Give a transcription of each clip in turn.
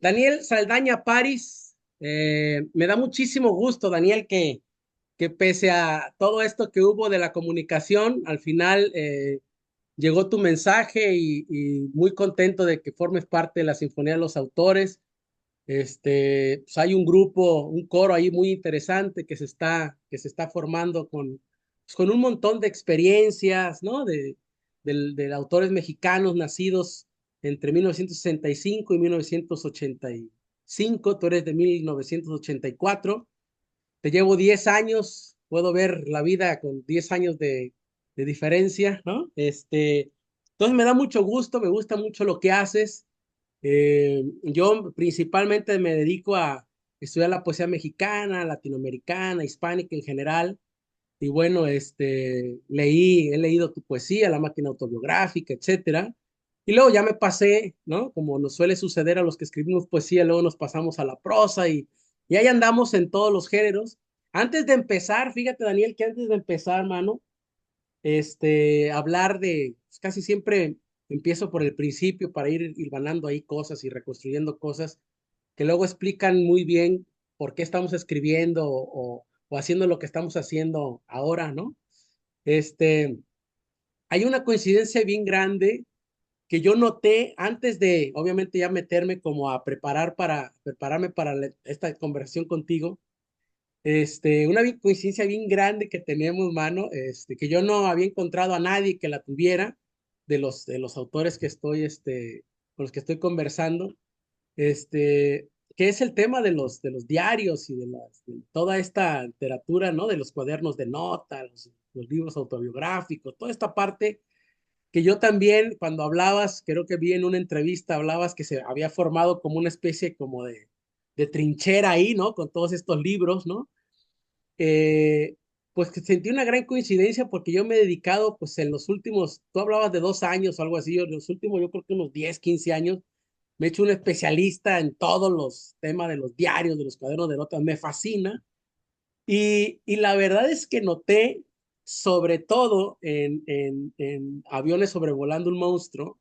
Daniel Saldaña París, me da muchísimo gusto, Daniel, que pese a todo esto que hubo de la comunicación, al final llegó tu mensaje y muy contento de que formes parte de la Sinfonía de los Autores. Pues hay un grupo, un coro ahí muy interesante que se está formando con un montón de experiencias, ¿no? De autores mexicanos nacidos entre 1965 y 1985. Tú eres de 1984. Te llevo 10 años, puedo ver la vida con 10 años de diferencia, ¿no? Entonces me da mucho gusto, me gusta mucho lo que haces. Yo principalmente me dedico a estudiar la poesía mexicana, latinoamericana, hispánica en general. Y bueno, he leído tu poesía, La máquina autobiográfica, etcétera. Y luego ya me pasé, ¿no? Como nos suele suceder a los que escribimos poesía, luego nos pasamos a la prosa y ahí andamos en todos los géneros. Antes de empezar, fíjate, Daniel, que antes de empezar, mano, hablar pues, casi siempre empiezo por el principio para ir hilvanando ahí cosas y reconstruyendo cosas que luego explican muy bien por qué estamos escribiendo o haciendo lo que estamos haciendo ahora, ¿no? Este, Hay una coincidencia bien grande que yo noté antes de, obviamente, ya meterme como a prepararme para esta conversación contigo. Una coincidencia bien grande que tenemos, mano, que yo no había encontrado a nadie que la tuviera de los autores con los que estoy conversando, que es el tema de los diarios y de toda esta literatura, ¿no? De los cuadernos de notas, los libros autobiográficos, toda esta parte que yo también, cuando hablabas, creo que vi en una entrevista, hablabas que se había formado como una especie como de trinchera ahí, ¿no? Con todos estos libros, ¿no? eh, pues que sentí una gran coincidencia porque yo me he dedicado, pues en los últimos, tú hablabas de 2 años o algo así, yo en los últimos, yo creo que unos 10 15 años, me he hecho un especialista en todos los temas de los diarios, de los cuadernos de notas, me fascina. Y la verdad es que noté, sobre todo en Aviones sobrevolando un monstruo,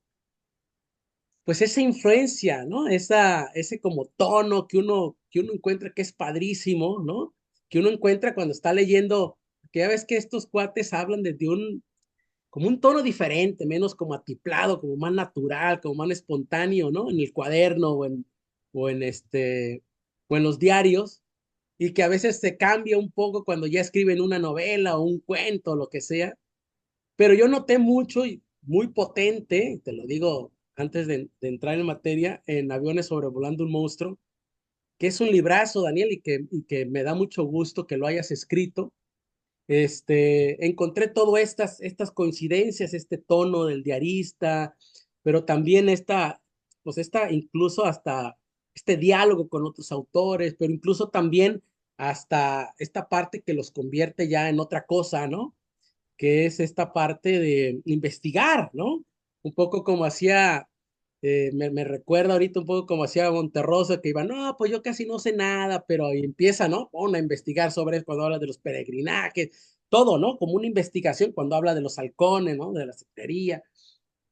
pues esa influencia, ¿no? Ese como tono que uno encuentra que es padrísimo, ¿no? Que uno encuentra cuando está leyendo, que ya ves que estos cuates hablan desde como un tono diferente, menos como atiplado, como más natural, como más espontáneo, ¿no? En el cuaderno o en los diarios, y que a veces se cambia un poco cuando ya escriben una novela o un cuento o lo que sea. Pero yo noté mucho y muy potente, te lo digo antes de entrar en materia, en Aviones sobrevolando un monstruo, que es un librazo, Daniel, y que me da mucho gusto que lo hayas escrito. Encontré todas estas coincidencias, este tono del diarista, pero también incluso hasta este diálogo con otros autores, pero incluso también hasta esta parte que los convierte ya en otra cosa, ¿no? Que es esta parte de investigar, ¿no? Un poco como hacía, me recuerda ahorita un poco como hacía Monterroso, que iba, no, pues yo casi no sé nada, pero ahí empieza, ¿no? Pon a investigar sobre eso cuando habla de los peregrinajes, todo, ¿no? Como una investigación cuando habla de los halcones, ¿no? De la secretaría.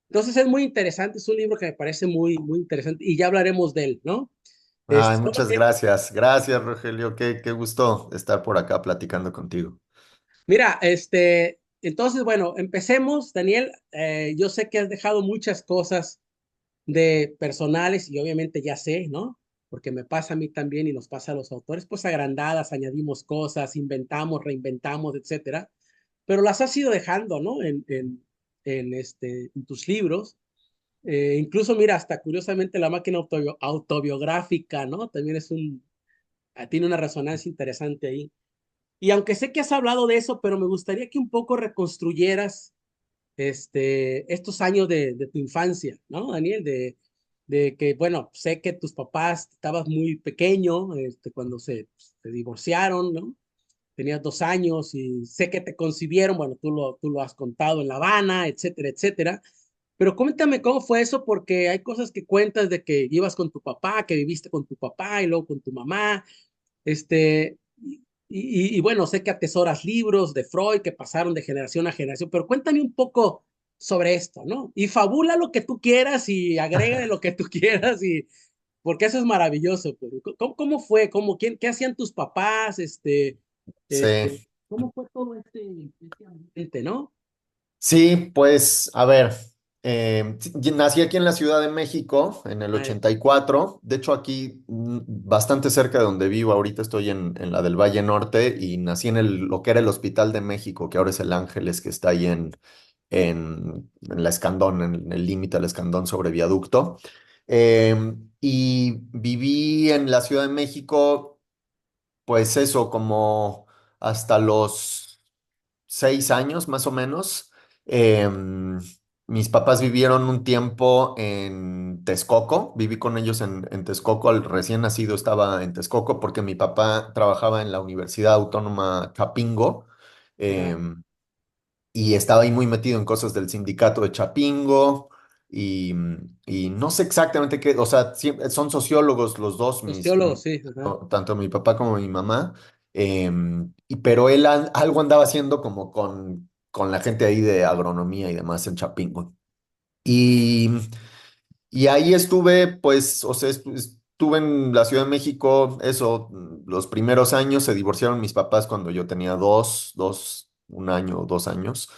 Entonces es muy interesante, es un libro que me parece muy, muy interesante y ya hablaremos de él, ¿no? Ay, Solo muchas gracias. Gracias, Rogelio. Qué gusto estar por acá platicando contigo. Mira, entonces, bueno, empecemos, Daniel. Yo sé que has dejado muchas cosas de personales y obviamente ya sé, ¿no? Porque me pasa a mí también y nos pasa a los autores, pues agrandadas, añadimos cosas, inventamos, reinventamos, etcétera, pero las has ido dejando, ¿no? En tus libros. Incluso, mira, hasta curiosamente la máquina autobiográfica, ¿no? También tiene una resonancia interesante ahí. Y aunque sé que has hablado de eso, pero me gustaría que un poco reconstruyeras estos años de tu infancia, ¿no, Daniel? De que, bueno, sé que tus papás estabas muy pequeño cuando se divorciaron, ¿no? Tenías 2 años y sé que te concibieron, bueno, tú lo has contado en La Habana, etcétera, etcétera. Pero cuéntame cómo fue eso, porque hay cosas que cuentas de que ibas con tu papá, que viviste con tu papá y luego con tu mamá, y bueno, sé que atesoras libros de Freud que pasaron de generación a generación, pero cuéntame un poco sobre esto, ¿no? Y fabula lo que tú quieras y agrega lo que tú quieras porque eso es maravilloso, pues. ¿Cómo fue? ¿Qué hacían tus papás? Sí. ¿Cómo fue todo este ambiente, no? Sí, pues, a ver, sí, nací aquí en la Ciudad de México en el Ah, 84. De hecho aquí bastante cerca de donde vivo, ahorita estoy en la del Valle Norte y nací en lo que era el Hospital de México, que ahora es el Ángeles, que está ahí en la Escandón, en el límite del Escandón sobre viaducto. Y viví en la Ciudad de México, pues eso, como hasta los 6 años más o menos. Em, Mis papás vivieron un tiempo en Texcoco, viví con ellos en Texcoco, al recién nacido estaba en Texcoco porque mi papá trabajaba en la Universidad Autónoma Chapingo. ajá, em, y estaba ahí muy metido en cosas del sindicato de Chapingo y no sé exactamente qué, o sea, son sociólogos los dos, sociólogo, sí, ajá. tanto mi papá como mi mamá, pero él algo andaba haciendo como con la gente ahí de agronomía y demás en Chapingo. Y y ahí estuve, pues, o sea, estuve en la Ciudad de México, eso, los primeros años. Se divorciaron mis papás cuando yo tenía 1 año, 2 años.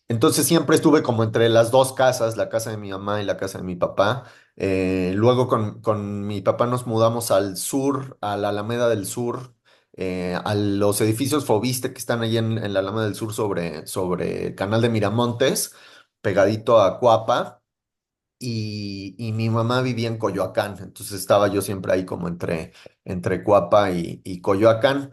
Entonces siempre estuve como entre las dos casas, la casa de mi mamá y la casa de mi papá. Luego con mi papá nos mudamos al sur, a la Alameda del Sur, a los edificios Fobiste que están ahí en la Alameda del Sur sobre el Canal de Miramontes, pegadito a Cuapa. Y mi mamá vivía en Coyoacán, entonces estaba yo siempre ahí como entre Cuapa y Coyoacán.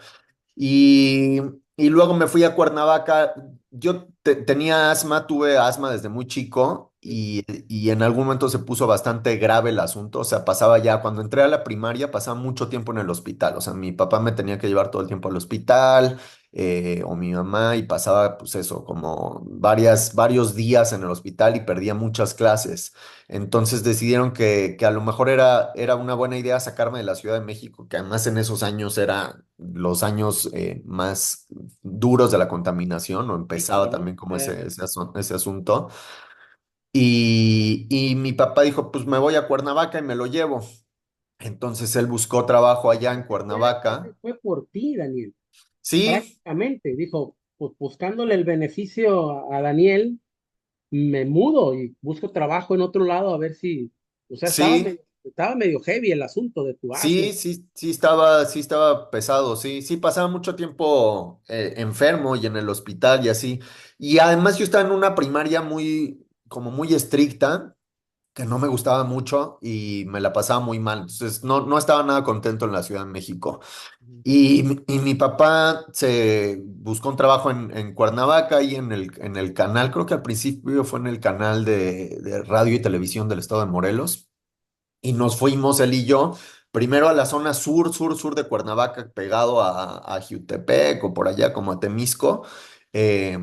Y, y luego me fui a Cuernavaca. Yo tenía asma, tuve asma desde muy chico y en algún momento se puso bastante grave el asunto. O sea, pasaba ya, cuando entré a la primaria, pasaba mucho tiempo en el hospital. O sea, mi papá me tenía que llevar todo el tiempo al hospital, o mi mamá, y pasaba, pues eso, como varios días en el hospital y perdía muchas clases. Entonces decidieron que a lo mejor era una buena idea sacarme de la Ciudad de México, que además en esos años eran los años más duros de la contaminación, o Sí, empezaba cómo no. también como ese asunto. Y mi papá dijo, pues me voy a Cuernavaca y me lo llevo. Entonces él buscó trabajo allá en Él se Cuernavaca. fue por ti, Daniel. Sí, Prácticamente, dijo, pues buscándole el beneficio a Daniel, me mudo y busco trabajo en otro lado a ver si, o sea, sí. estaba medio heavy el asunto de tu asma. Sí, sí, sí estaba pesado, sí, sí, pasaba mucho tiempo enfermo y en el hospital y así. Y además yo estaba en una primaria como muy estricta, que no me gustaba mucho y me la pasaba muy mal. Entonces no estaba nada contento en la Ciudad de México. Ujú. Y mi papá se buscó un trabajo en Cuernavaca y en el canal, creo que al principio fue en el canal de radio y televisión del estado de Morelos. Y nos fuimos él y yo, primero a la zona sur de Cuernavaca, pegado a Jiutepec o por allá como a Temisco, eh,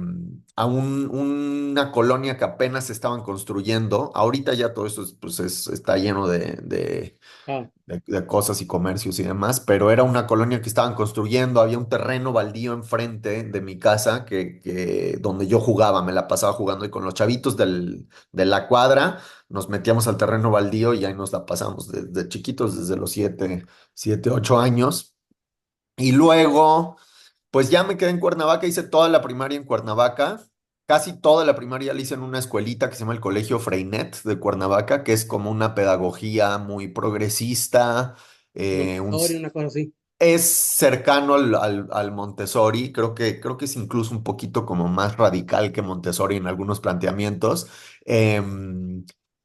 a una colonia que apenas estaban construyendo. Ahorita ya todo eso pues está lleno Ah, de cosas y comercios y demás, pero era una colonia que estaban construyendo, había un terreno baldío enfrente de mi casa donde yo jugaba, me la pasaba jugando y con los chavitos de la cuadra nos metíamos al terreno baldío y ahí nos la pasamos desde chiquitos, desde los 8 años. Y luego, pues ya me quedé en Cuernavaca, hice toda la primaria en Cuernavaca. Casi toda la primaria la hice en una escuelita que se llama el Colegio Freinet de Cuernavaca, que es como una pedagogía muy progresista, un Montessori, una cosa así. es cercano al Montessori, creo que es incluso un poquito como más radical que Montessori en algunos planteamientos. Em,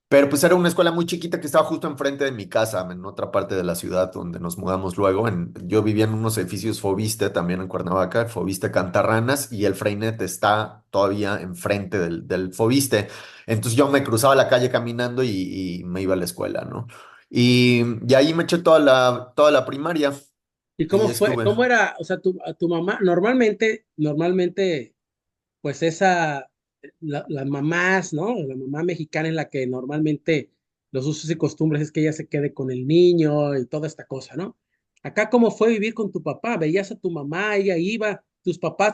pero pues era una escuela muy chiquita que estaba justo enfrente de mi casa, en otra parte de la ciudad donde nos mudamos luego. Yo vivía en unos edificios Fobiste, también en Cuernavaca, el Fobiste Cantarranas, y el Freinet está todavía enfrente del Fobiste. Entonces yo me cruzaba la calle caminando y me iba a la escuela, ¿no? Y ahí me eché toda la primaria. ¿Y Ahí cómo fue? estuve. ¿Cómo era? O sea, a tu mamá, normalmente, pues las mamás, ¿no? La mamá mexicana es la que normalmente los usos y costumbres es que ella se quede con el niño y toda esta cosa, ¿no? Acá, ¿cómo fue vivir con tu papá? ¿Veías a tu mamá, ella iba, tus papás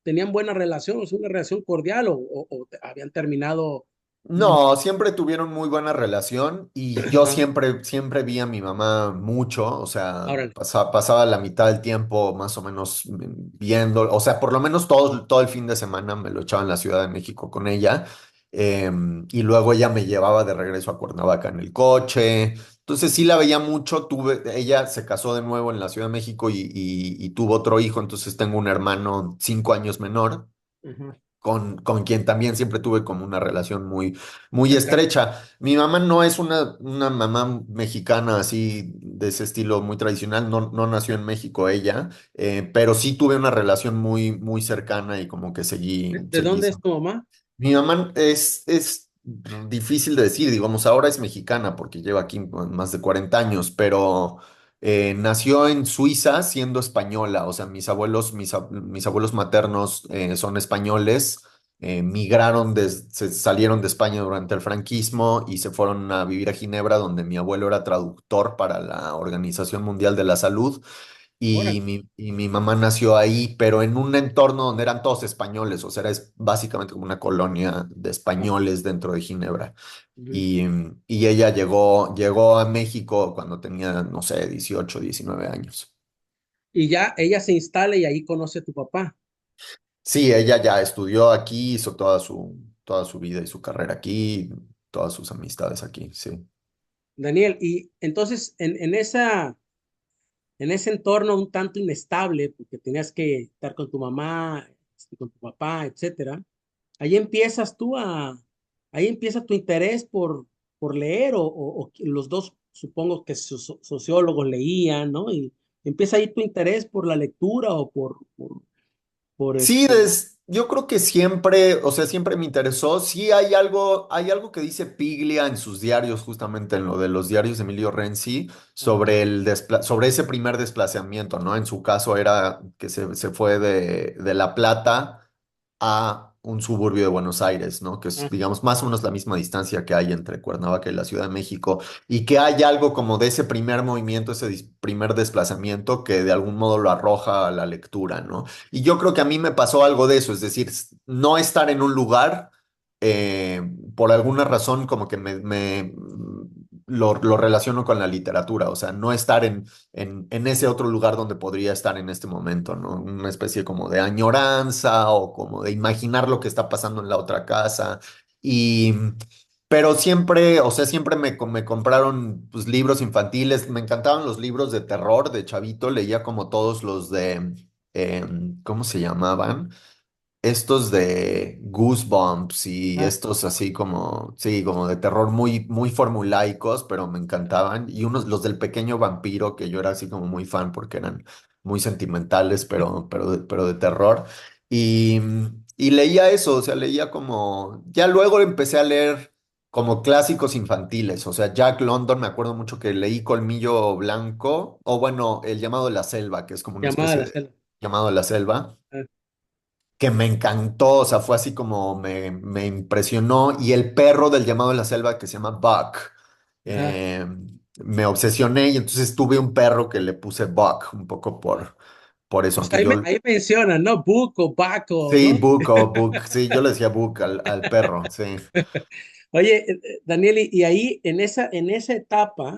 tenían buena relación, o sea, una relación cordial o habían terminado No, siempre tuvieron muy buena relación y yo siempre vi a mi mamá mucho, o sea, Órale. pasaba la mitad del tiempo más o menos viendo, o sea, por lo menos todo el fin de semana me lo echaba en la Ciudad de México con ella, y luego ella me llevaba de regreso a Cuernavaca en el coche, entonces sí la veía mucho, ella se casó de nuevo en la Ciudad de México y tuvo otro hijo, entonces tengo un hermano 5 años menor Ajá. con quien también siempre tuve como una relación muy Cercano. estrecha. Mi mamá no es una mamá mexicana así de ese estilo muy tradicional, no nació en México ella, pero sí tuve una relación muy cercana y como que ¿De seguí. dónde es tu mamá? Mi mamá es difícil de decir, digamos, ahora es mexicana porque lleva aquí más de 40 años, pero nació en Suiza siendo española, o sea, mis abuelos maternos son españoles, salieron de España durante el franquismo y se fueron a vivir a Ginebra, donde mi abuelo era traductor para la Organización Mundial de la Salud. Y Órale. mi mamá nació ahí, pero en un entorno donde eran todos españoles, o sea, es básicamente como una colonia de Ah, españoles dentro de Ginebra. ujú. Y ella llegó a México cuando tenía, no sé, 18 19 años. Y ya ella se instala y ahí conoce a tu papá, Sí, ella ya estudió aquí, hizo toda su vida y su carrera aquí, todas sus amistades aquí, sí. Daniel. Y entonces en ese entorno un tanto inestable, porque tenías que estar con tu mamá, con tu papá, etcétera, ahí empiezas ahí empieza tu interés por leer o los dos, supongo que sociólogos leían, ¿no? Y empieza ahí tu interés por la lectura o por Sí, yo creo que siempre, o sea, siempre me interesó. Sí, hay algo que dice Piglia en sus diarios, justamente en lo de los diarios de Emilio Renzi, Ajá. sobre ese primer desplazamiento, ¿no? En su caso era que se fue de La Plata a un suburbio de Buenos Aires, ¿no? Que es, Ah, digamos, más o menos la misma distancia que hay entre Cuernavaca y la Ciudad de México, y que hay algo como de ese primer movimiento, ese primer desplazamiento que de algún modo lo arroja a la lectura, ¿no? Y yo creo que a mí me pasó algo de eso, es decir, no estar en un lugar, por alguna razón como que lo relaciono con la literatura, o sea, no estar en ese otro lugar donde podría estar en este momento, ¿no? Una especie como de añoranza o como de imaginar lo que está pasando en la otra casa. Y, pero siempre, o sea, siempre me compraron pues, libros infantiles, me encantaban los libros de terror de chavito, leía como todos los de ¿cómo se llamaban? Estos de Goosebumps y ah, estos así como, sí, como de terror muy formulaicos, pero me encantaban. Y los del pequeño vampiro, que yo era así como muy fan porque eran muy sentimentales, pero de terror. Y, y leía eso, o sea, leía como, ya luego empecé a leer como clásicos infantiles, o sea, Jack London, me acuerdo mucho que leí Colmillo Blanco, o bueno, El llamado de la selva, que es como una llamada a especie la de selva. llamado de la selva Ah, que me encantó, o sea, fue así como me impresionó. Y el perro del llamado de la selva que se llama Buck, ajá. eh, me obsesioné y entonces tuve un perro que le puse Buck, un poco por eso, Pues aunque yo, ahí mencionan, ¿no? Buco, Baco, sí, ¿no? Buck o Buck, sí, yo le decía Buck al perro, sí. Oye, Daniel, y ahí en esa etapa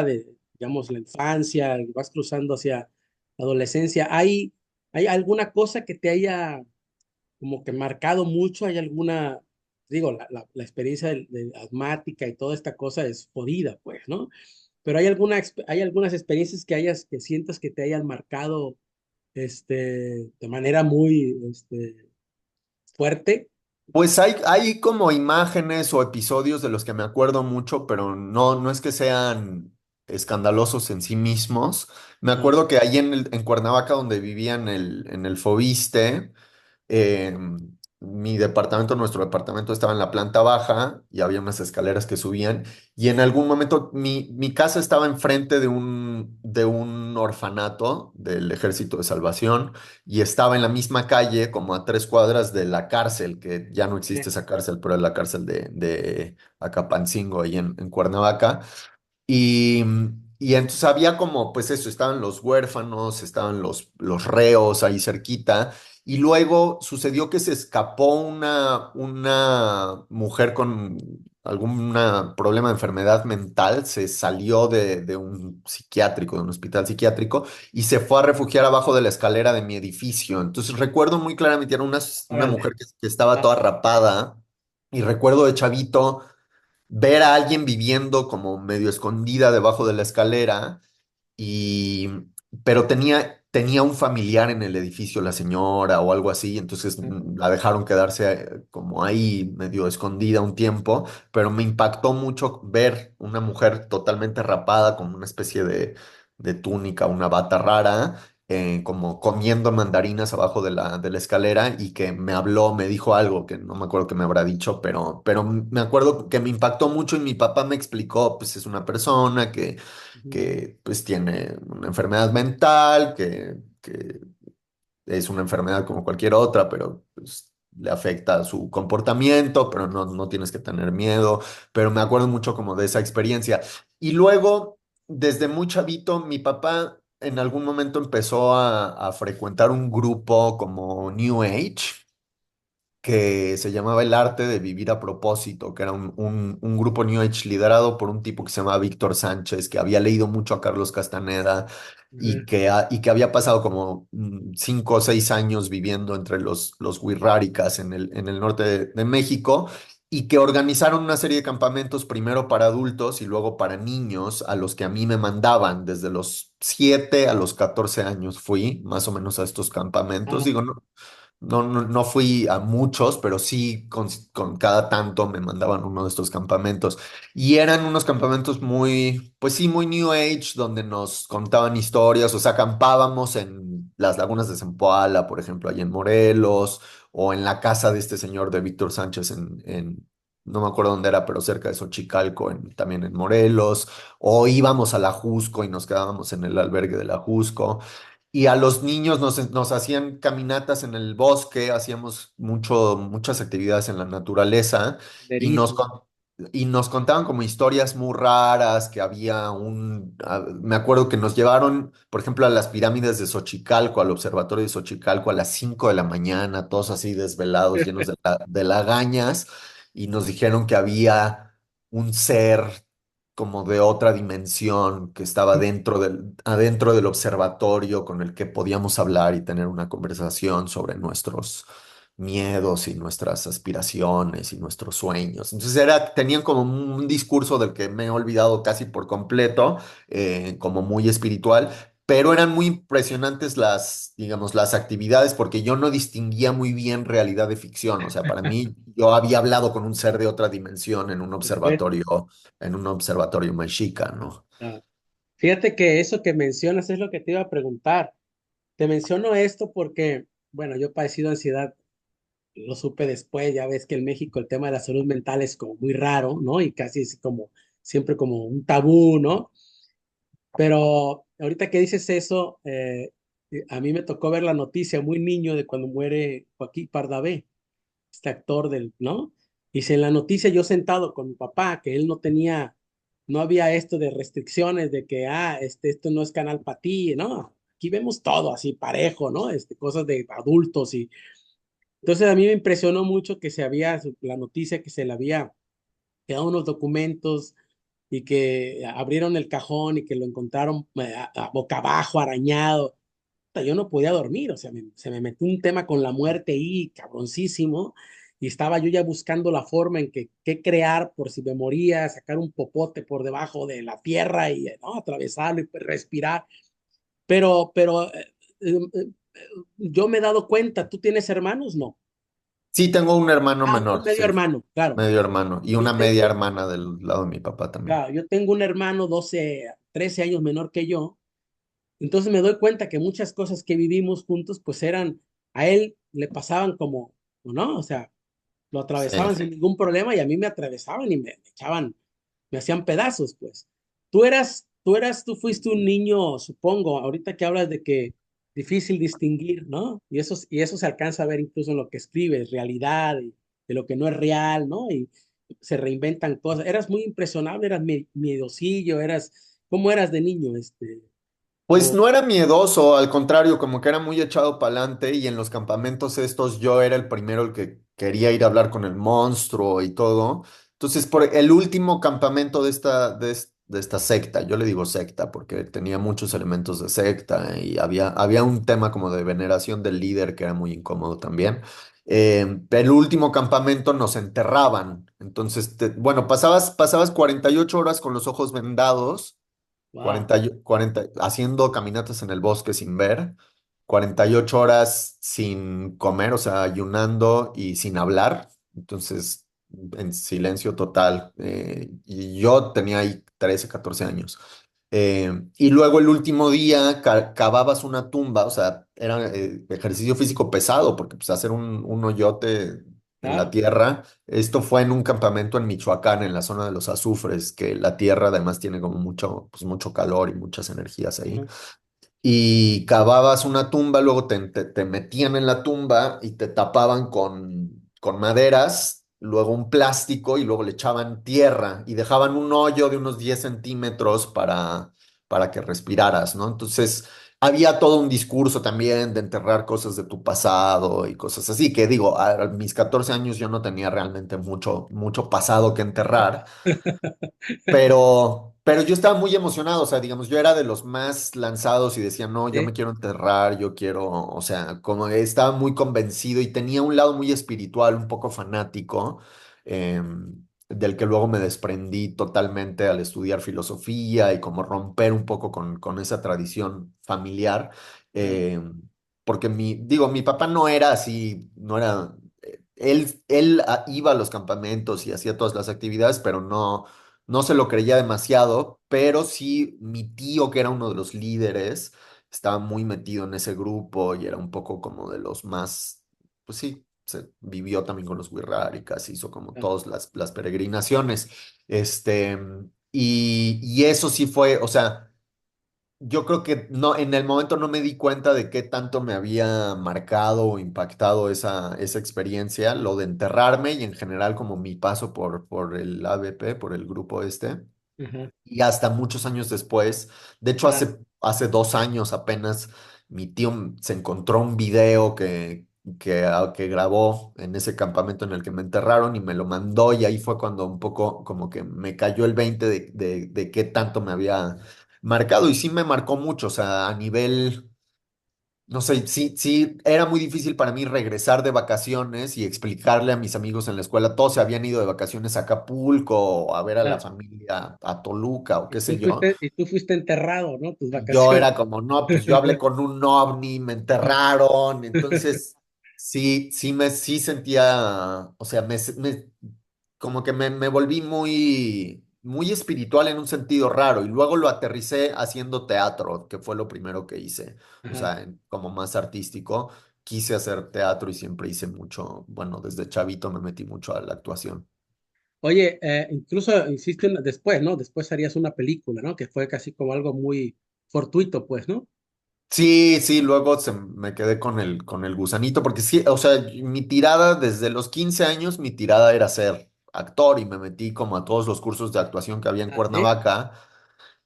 de, digamos, la infancia, vas cruzando hacia la adolescencia, ¿hay alguna cosa que te haya como que marcado mucho? ¿Hay alguna, digo, la experiencia de asmática y toda esta cosa es jodida, pues, ¿no? Pero hay algunas experiencias que sientas que te hayan marcado, de manera muy, fuerte. Pues hay como imágenes o episodios de los que me acuerdo mucho, pero no es que sean escandalosos en sí mismos. Me Ajá, acuerdo que ahí en Cuernavaca, donde vivía en el Fobiste, Eh, nuestro departamento estaba en la planta baja y había unas escaleras que subían y en algún momento mi casa estaba enfrente de un orfanato del Ejército de Salvación y estaba en la misma calle como a 3 cuadras de la cárcel, que ya no existe sí, esa cárcel, pero es la cárcel de Acapancingo ahí en Cuernavaca. Y, y entonces había como, pues eso, estaban los huérfanos, estaban los reos ahí cerquita. y luego sucedió que se escapó una mujer con algún problema de enfermedad mental, se salió de un psiquiátrico, de un hospital psiquiátrico, y se fue a refugiar abajo de la escalera de mi edificio. Entonces recuerdo muy claramente, era una Órale. mujer que estaba toda rapada, y recuerdo de chavito ver a alguien viviendo como medio escondida debajo de la escalera y, pero tenía un familiar en el edificio, la señora o algo así, entonces la dejaron quedarse como ahí medio escondida un tiempo, pero me impactó mucho ver una mujer totalmente rapada con una especie de túnica, una bata rara. Como comiendo mandarinas abajo de la escalera y que me habló, me dijo algo que no me acuerdo que me habrá dicho, pero me acuerdo que me impactó mucho y mi papá me explicó, pues es una persona Ujú, que pues tiene una enfermedad mental, que es una enfermedad como cualquier otra, pero pues, le afecta su comportamiento, pero no tienes que tener miedo, pero me acuerdo mucho como de esa experiencia. Y luego, desde muy chavito, mi papá en algún momento empezó a frecuentar un grupo como New Age que se llamaba El Arte de Vivir a Propósito, que era un grupo New Age liderado por un tipo que se llamaba Víctor Sánchez, que había leído mucho a Carlos Castaneda y ujú. que había pasado como 5 o 6 años viviendo entre los Wixárikas en el norte de México. Y que organizaron una serie de campamentos primero para adultos y luego para niños, a los que a mí me mandaban desde los 7 a los 14 años fui más o menos a estos campamentos. Ah, Digo, no fui a muchos, pero sí con cada tanto me mandaban uno de estos campamentos. Y eran unos campamentos muy, pues sí, muy New Age, donde nos contaban historias, o sea, acampábamos en las lagunas de Zempoala, por ejemplo, allá en Morelos, o en la casa de este señor de Víctor Sánchez no me acuerdo dónde era, pero cerca de Xochicalco, también en Morelos, o íbamos a la Jusco y nos quedábamos en el albergue de la Jusco. Y a los niños nos hacían caminatas en el bosque, hacíamos muchas actividades en la naturaleza y nos, senderismo. con- y nos contaban como historias muy raras, que me acuerdo que nos llevaron, por ejemplo, a las pirámides de Xochicalco, al observatorio de Xochicalco a las 5 de la mañana, todos así desvelados, llenos de lagañas, y nos dijeron que había un ser como de otra dimensión que estaba adentro del observatorio con el que podíamos hablar y tener una conversación sobre nuestros miedos y nuestras aspiraciones y nuestros sueños. Entonces tenían como un discurso del que me he olvidado casi por completo, como muy espiritual. Pero eran muy impresionantes digamos, las actividades porque yo no distinguía muy bien realidad de ficción. O sea, para mí yo había hablado con un ser de otra dimensión Perfecto. en un observatorio mexica, ¿no? Ah, fíjate que eso que mencionas es lo que te iba a preguntar. Te menciono esto porque, bueno, yo he padecido ansiedad, lo supe después, ya ves que en México el tema de la salud mental es como muy raro, ¿no? Y casi es como, siempre como un tabú, ¿no? Pero ahorita que dices eso, a mí me tocó ver la noticia muy niño de cuando muere Joaquín Pardavé, este actor del, ¿no? Y si en la noticia yo sentado con mi papá, que él no tenía, no había esto de restricciones de que, esto no es canal para ti, ¿no? Aquí vemos todo así parejo, ¿no? Cosas de adultos y entonces a mí me impresionó mucho que se había, la noticia que se le había quedado unos documentos y que abrieron el cajón y que lo encontraron boca abajo, arañado. Yo no podía dormir, o sea, se me metió un tema con la muerte ahí, cabroncísimo, y estaba yo ya buscando la forma en que qué crear por si me moría, sacar un popote por debajo de la tierra y ¿no? Atravesarlo y pues, respirar. Pero yo me he dado cuenta, ¿tú tienes hermanos? No. Sí, tengo un hermano Un menor, medio sí, hermano, claro. medio hermano, y Yo una media tengo, hermana del lado de mi papá también. claro, yo tengo un hermano 12 13 años menor que yo. Entonces me doy cuenta que muchas cosas que vivimos juntos, pues eran, a él le pasaban como, ¿no? O sea, lo Sí. atravesaban sin ningún problema y a mí me atravesaban y me echaban, me hacían pedazos, pues. Tú fuiste un niño, supongo, ahorita que hablas de que difícil distinguir, ¿no? Y eso se alcanza a ver incluso en lo que escribes, realidad, y de lo que no es real, ¿no? Y se reinventan cosas. Eras muy impresionable, eras miedosillo, ¿cómo eras de niño, Pues O, no era miedoso, al contrario, como que era muy echado para adelante y en los campamentos estos yo era el primero el que quería ir a hablar con el monstruo y todo. Entonces, por el último campamento de esta secta, yo le digo secta porque tenía muchos elementos de secta y había un tema como de veneración del líder que era muy incómodo también. El último campamento nos enterraban. Entonces, bueno, pasabas 48 horas con los ojos vendados wow. 40 haciendo caminatas en el bosque sin ver, 48 horas sin comer, o sea, ayunando y sin hablar, entonces en silencio total. Y yo tenía ahí 13 14 años. Y luego el último día cavabas una tumba, o sea, era ejercicio físico pesado, porque pues hacer un hoyote en la Claro. tierra, esto fue en un campamento en Michoacán, en la zona de los azufres, que la tierra además tiene como mucho, pues mucho calor y muchas energías ahí. Ujú. Y cavabas una tumba, luego te metían en la tumba y te tapaban con maderas, luego un plástico y luego le echaban tierra y dejaban un hoyo de unos 10 centímetros para que respiraras, ¿no? Entonces, había todo un discurso también de enterrar cosas de tu pasado y cosas así, que digo, a mis 14 años yo no tenía realmente mucho pasado que enterrar. Pero yo estaba muy emocionado, o sea, digamos, yo era de los más lanzados y decía, no, yo me Sí, quiero enterrar, yo quiero, o sea, como estaba muy convencido y tenía un lado muy espiritual, un poco fanático, del que luego me desprendí totalmente al estudiar filosofía y como romper un poco con esa tradición familiar, claro. porque mi papá no era así, no era, él iba a los campamentos y hacía todas las actividades, pero no se lo creía demasiado, pero sí mi tío, que era uno de los líderes, estaba muy metido en ese grupo y era un poco como de los más, pues sí, se vivió también con los Wixárikas, hizo como Claro. todas las peregrinaciones. Este, y eso sí fue, o sea, yo creo que no, en el momento no me di cuenta de qué tanto me había marcado o impactado esa experiencia, lo de enterrarme y en general como mi paso por el ABP, por el grupo este. Ajá, Y hasta muchos años después, de hecho claro. hace 2 años apenas, mi tío se encontró un video que grabó en ese campamento en el que me enterraron y me lo mandó y ahí fue cuando un poco como que me cayó el 20 de qué tanto me había marcado y sí me marcó mucho, o sea, a nivel... No sé, sí, era muy difícil para mí regresar de vacaciones y explicarle a mis amigos en la escuela, todos se habían ido de vacaciones a Acapulco o a ver a la Claro. familia a Toluca o qué sé yo. Y tú fuiste enterrado, ¿no? Tus Y yo vacaciones. era como, no, pues yo hablé con un ovni, me enterraron, entonces sí sentía, o sea, como que me volví muy espiritual en un sentido raro y luego lo aterricé haciendo teatro, que fue lo primero que hice, o Ajá. sea, como más artístico, quise hacer teatro y siempre hice mucho, bueno, desde chavito me metí mucho a la actuación. Oye, incluso hiciste después, ¿no? Después harías una película, ¿no? Que fue casi como algo muy fortuito, pues, ¿no? Sí, luego me quedé con el gusanito, porque sí, o sea, mi tirada desde los 15 años, mi tirada era ser actor y me metí como a todos los cursos de actuación que había en Ah, sí. Cuernavaca,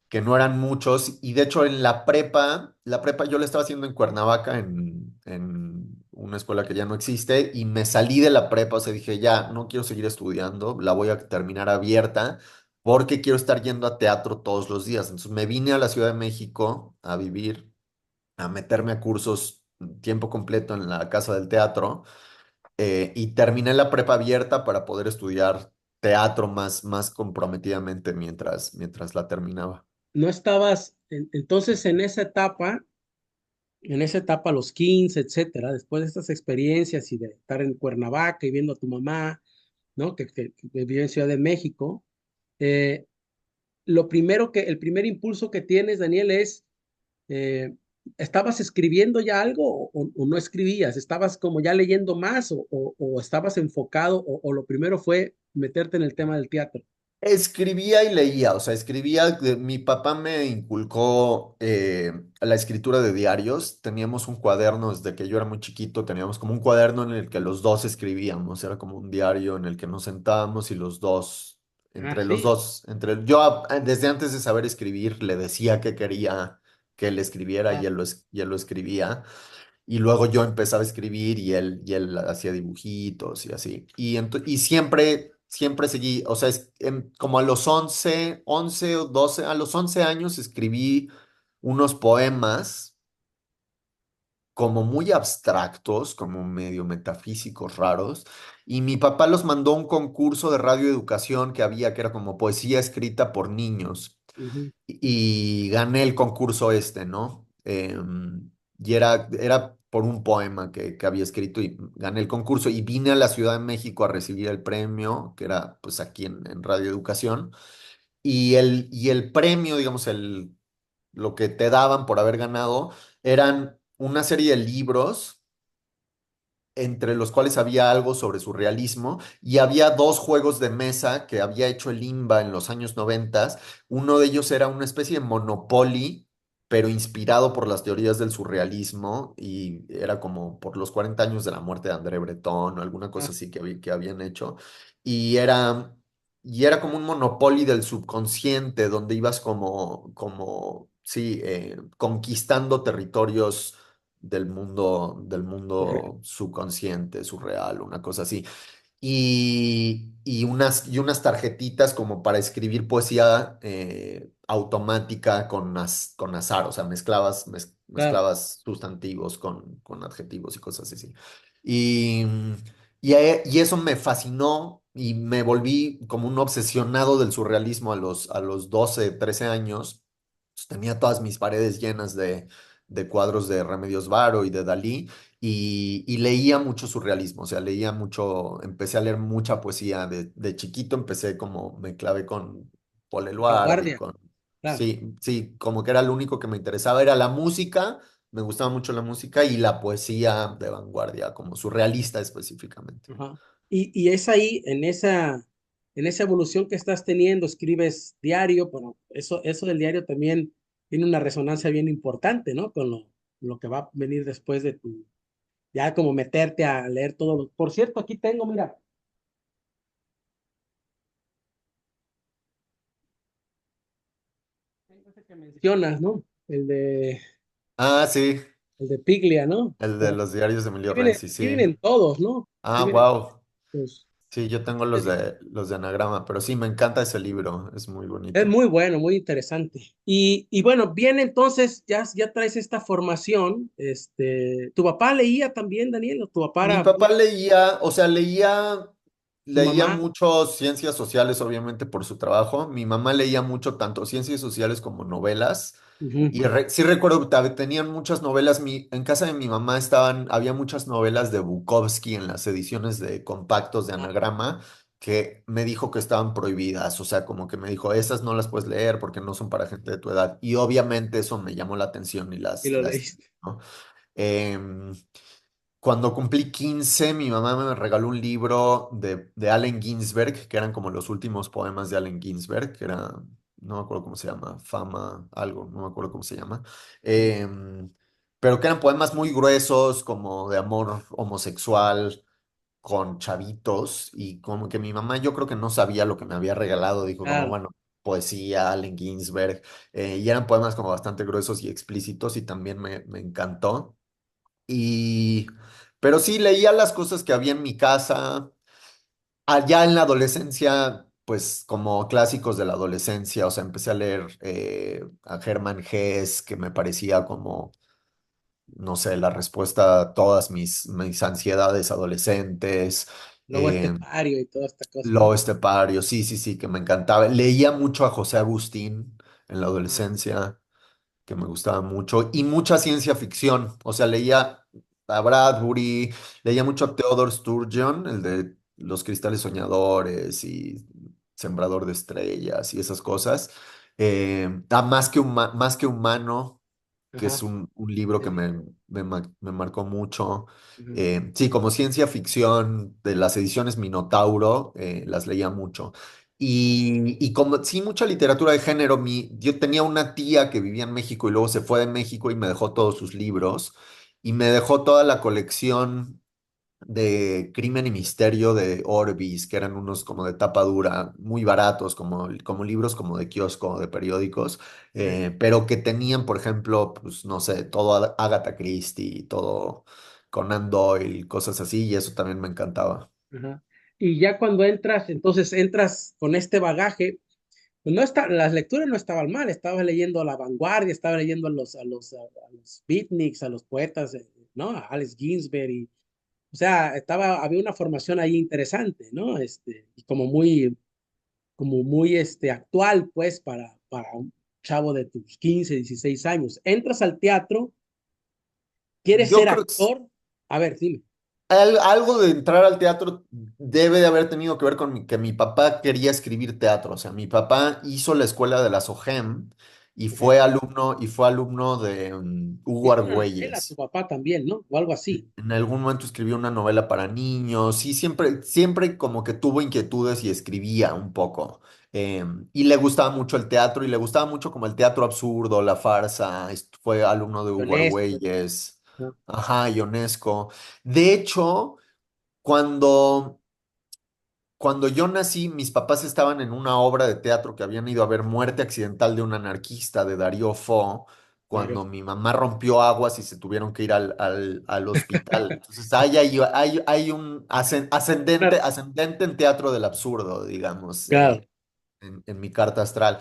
que no eran muchos, y de hecho en la prepa yo la estaba haciendo en Cuernavaca, en una escuela que ya no existe, y me salí de la prepa, o sea, dije, ya, no quiero seguir estudiando, la voy a terminar abierta, porque quiero estar yendo a teatro todos los días. Entonces me vine a la Ciudad de México a vivir a meterme a cursos tiempo completo en la Casa del Teatro y terminé la prepa abierta para poder estudiar teatro más comprometidamente mientras la terminaba. No estabas, entonces en esa etapa, a los 15, etcétera, después de estas experiencias y de estar en Cuernavaca y viendo a tu mamá, ¿no? Que vive en Ciudad de México, eh, el primer impulso que tienes, Daniel, es, eh, ¿estabas escribiendo ya algo o no escribías? ¿Estabas como ya leyendo más o estabas enfocado o lo primero fue meterte en el tema del teatro? Escribía y leía, o sea, mi papá me inculcó la escritura de diarios, teníamos un cuaderno desde que yo era muy chiquito, teníamos como un cuaderno en el que los dos escribíamos, era como un diario en el que nos sentábamos y los dos, Ah, entre los sí. dos, yo desde antes de saber escribir le decía que quería que él escribiera Ah, y él lo escribía. Y luego yo empezaba a escribir y él hacía dibujitos y así. Y siempre, siempre seguí, o sea, como a los 11 o 12 a los 11 años escribí unos poemas como muy abstractos, como medio metafísicos, raros. Y mi papá los mandó a un concurso de radioeducación que había, que era como poesía escrita por niños ujú. y gané el concurso este, ¿no? Y era por un poema que había escrito y gané el concurso y vine a la Ciudad de México a recibir el premio, que era pues aquí en Radio Educación, y el premio, digamos, lo que te daban por haber ganado, eran una serie de libros entre los cuales había algo sobre surrealismo y había dos juegos de mesa que había hecho el IMBA en los años 90. Uno de ellos era una especie de Monopoly, pero inspirado por las teorías del surrealismo y era como por los 40 años de la muerte de André Breton o alguna Ah, cosa así que habían hecho. Y era, y era como un Monopoly del subconsciente donde ibas sí, conquistando territorios del surreal. mundo subconsciente, surreal, una cosa así. Y unas tarjetitas como para escribir poesía automática con azar, o sea, Claro. mezclabas sustantivos con adjetivos y cosas así. Y, y eso me fascinó y me volví como un obsesionado del surrealismo a los 12 13 años. Pues, tenía todas mis paredes llenas de cuadros de Remedios Varo y de Dalí y leía mucho surrealismo, o sea, leía mucho, empecé a leer mucha poesía de chiquito, empecé como, me clavé con Paul Eluard y Vanguardia, con, claro. sí, como que era lo único que me interesaba, era la música, me gustaba mucho la música y la poesía de vanguardia, como surrealista específicamente. Ajá. Y es ahí, en esa evolución que estás teniendo, escribes diario, bueno, eso del diario también tiene una resonancia bien importante, ¿no? Con lo que va a venir después de tu, ya como meterte a leer todo. Por cierto, aquí tengo, mira, tengo ese que mencionas, ¿no? Ah, sí, El de Piglia, ¿no? el de los diarios de Emilio Renzi, Aquí sí. vienen todos, ¿no? Aquí Ah, vienen wow. todos. Sí, yo tengo Te digo, los de Anagrama, pero sí, me encanta ese libro, es muy es bonito. muy bueno, muy interesante. Y bueno, bien, entonces ya traes esta formación. ¿Tu papá leía también, Daniel? ¿O tu papá Mi era papá muy, leía, o sea, tu leía mamá? mucho ciencias sociales, obviamente, por su trabajo. Mi mamá leía mucho tanto ciencias sociales como novelas. Ujú. Sí recuerdo, tenían muchas novelas. En casa de mi mamá había muchas novelas de Bukowski en las ediciones de compactos de Ah, Anagrama que me dijo que estaban prohibidas. O sea, como que me dijo, esas no las puedes leer porque no son para gente de tu edad. Y obviamente eso me llamó la atención y y lo las, leíste. ¿no? Em, Cuando cumplí 15 mi mamá me regaló un libro de Allen Ginsberg, que eran como los últimos poemas de Allen Ginsberg, que era, no me acuerdo cómo se llama, Fama, algo, no me acuerdo cómo se llama, Em, pero que eran poemas muy gruesos, como de amor homosexual, con chavitos, y como que mi mamá yo creo que no sabía lo que me había regalado, dijo como, Claro. bueno, poesía, Allen Ginsberg, y eran poemas como bastante gruesos y explícitos, y también me encantó. Y, pero sí, leía las cosas que había en mi casa. Allá en la adolescencia, pues como clásicos de la adolescencia, o sea, empecé a leer a Hermann Hesse, que me parecía como, no sé, la respuesta a todas mis ansiedades adolescentes. Luego eh, Estepario y toda esta cosa, Lo ¿no? Estepario, sí, sí, sí, que me encantaba. Leía mucho a José Agustín en la Ajá. adolescencia que me gustaba mucho, y mucha ciencia ficción. O sea, leía a Bradbury, leía mucho a Theodore Sturgeon, el de Los Cristales Soñadores y Sembrador de Estrellas y esas cosas. Más que humano, que es Ajá. un libro que El libro. me marcó mucho. Ujú. Sí, como ciencia ficción de las ediciones Minotauro, las leía mucho. Y como sí, mucha literatura de género. Yo tenía una tía que vivía en México y luego se fue de México y me dejó todos sus libros y me dejó toda la colección de Crimen y Misterio de Orbis, que eran unos como de tapa dura, muy baratos, como libros como de kiosco, de periódicos, pero que tenían, por ejemplo, pues no sé, todo Agatha Christie, todo Conan Doyle, cosas así, y eso también me encantaba. Ajá. Y ya cuando entras, entonces entras con este bagaje, pues no está, las lecturas no estaban mal, estabas leyendo a La Vanguardia, estabas leyendo a los beatniks, a los poetas, ¿no? A Alex Ginsberg, y, o sea, había una formación ahí interesante, ¿no? Y como muy actual, pues, para un chavo de tus 15 16 años. Entras al teatro, quieres Yo ser creo que actor, a ver, dime. algo de entrar al teatro debe de haber tenido que ver con que mi papá quería escribir teatro. O sea, mi papá hizo la escuela de la SOGEM Ajá. y fue alumno de Hugo Hizo una novela, tu Argüelles. papá también, ¿no? O algo así. En algún momento escribió una novela para niños y siempre como que tuvo inquietudes y escribía un poco. Y le gustaba mucho el teatro y le gustaba mucho como el teatro absurdo, la farsa. Fue alumno de Hugo Honesto. Argüelles, ¿No? ajá, Ionesco. De hecho, cuando cuando yo nací, mis papás estaban en una obra de teatro que habían ido a ver Muerte accidental de un anarquista de Darío Fo, Darío cuando Fo. mi mamá rompió aguas y se tuvieron que ir al hospital. Entonces, hay un Una- ascendente en teatro del absurdo, digamos. Claro. En mi carta astral.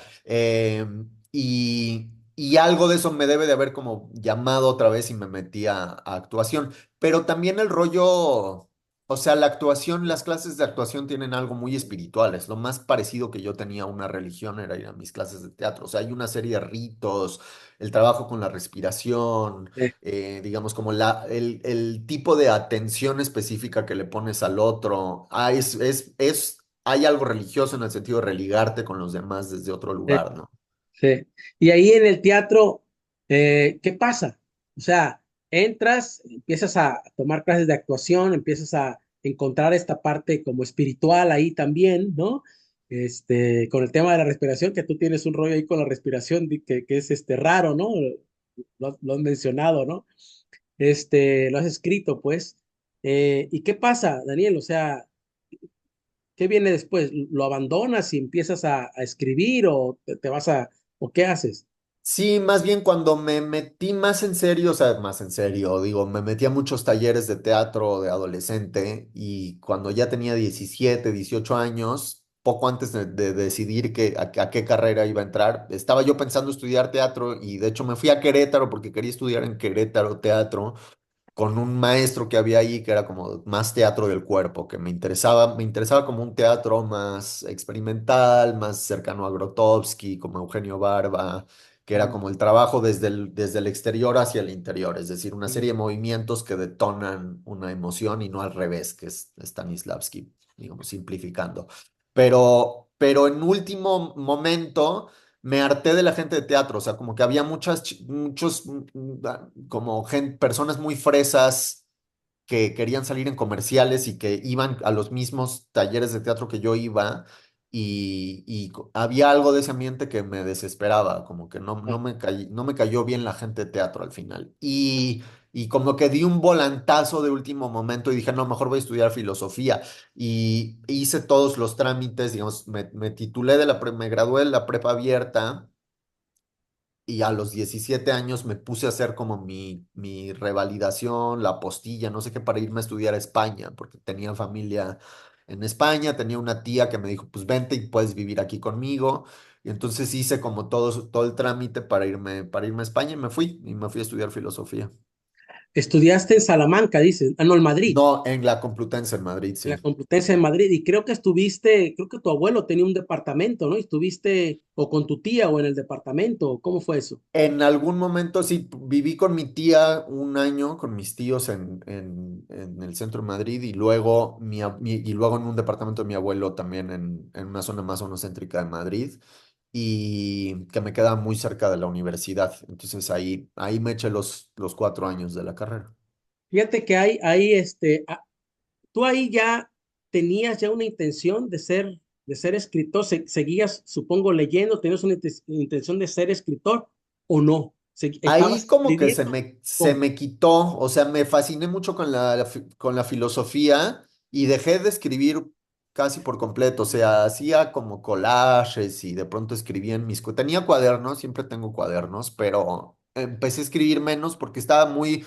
Y algo de eso me debe de haber como llamado otra vez y me metí a actuación. Pero también el rollo, o sea, la actuación, las clases de actuación tienen algo muy espiritual. Es lo más parecido que yo tenía a una religión era ir a mis clases de teatro. O sea, hay una serie de ritos, el trabajo con la respiración, digamos, como el tipo de atención específica que le pones al otro. Hay algo religioso en el sentido de religarte con los demás desde otro Sí, lugar, ¿no? sí. Y ahí en el teatro, ¿qué pasa? O sea, entras, empiezas a tomar clases de actuación, empiezas a encontrar esta parte como espiritual ahí también, ¿no? Con el tema de la respiración, que tú tienes un rollo ahí con la respiración que es raro, ¿no? Lo has mencionado, ¿no? Lo has escrito, pues. ¿Y qué pasa, Daniel? O sea, ¿qué viene después? ¿Lo abandonas y empiezas a escribir o te vas o qué haces? Sí, más bien cuando me metí más en serio, o sea, más en serio, digo, me metí a muchos talleres de teatro de adolescente y cuando ya tenía 17, 18 años, poco antes de decidir a qué carrera iba a entrar, estaba yo pensando estudiar teatro y de hecho me fui a Querétaro porque quería estudiar en Querétaro teatro con un maestro que había ahí que era como más teatro del cuerpo, que me interesaba como un teatro más experimental, más cercano a Grotowski, como Eugenio Barba, que era Mm, como el trabajo desde el exterior hacia el interior, es decir, una mm. serie de movimientos que detonan una emoción y no al revés, que es Stanislavski, digamos, simplificando. Pero en último momento me harté de la gente de teatro, o sea, como que había muchos, como personas muy fresas que querían salir en comerciales y que iban a los mismos talleres de teatro que yo iba y había algo de ese ambiente que me desesperaba, como que Ah, no me cayó bien la gente de teatro al final. Y como que di un volantazo de último momento y dije, no, mejor voy a estudiar filosofía. Y hice todos los trámites, digamos, me titulé me gradué de la prepa abierta y a los 17 años me puse a hacer como mi revalidación, la apostilla, no sé qué, para irme a estudiar a España, porque tenía familia en España, tenía una tía que me dijo, pues vente y puedes vivir aquí conmigo. Y entonces hice como todo el trámite para irme a España y me fui a estudiar filosofía. estudiaste en Salamanca, dices, no, en Madrid, No, en la Complutense en Madrid, en la sí. Complutense de Madrid, y creo que tu abuelo tenía un departamento, ¿no? Y estuviste o con tu tía o en el departamento, ¿cómo fue eso? En algún momento sí, viví con mi tía un año, con mis tíos en el centro de Madrid y luego, y luego en un departamento de mi abuelo también en una zona más o menos céntrica de Madrid y que me queda muy cerca de la universidad. Entonces ahí me eché los 4 años de la carrera. Fíjate que tú ahí ya tenías ya una intención de ser escritor, seguías, supongo, leyendo, tenías una intención de ser escritor o no. Ahí ¿Estabas como que escribiendo? se ¿Cómo? me quitó, o sea, me fasciné mucho con con la filosofía y dejé de escribir casi por completo, o sea, hacía como collages y de pronto escribía en tenía cuadernos, siempre tengo cuadernos, pero empecé a escribir menos porque estaba muy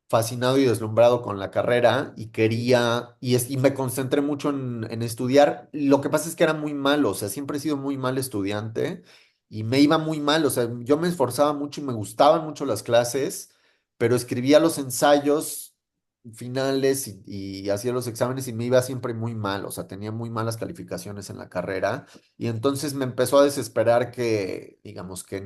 fascinado y deslumbrado con la carrera y quería, y me concentré mucho en estudiar. Lo que pasa es que era muy malo, o sea, siempre he sido muy mal estudiante y me iba muy mal, o sea, yo me esforzaba mucho y me gustaban mucho las clases, pero escribía los ensayos finales y hacía los exámenes y me iba siempre muy mal, o sea, tenía muy malas calificaciones en la carrera y entonces me empezó a desesperar que, digamos, que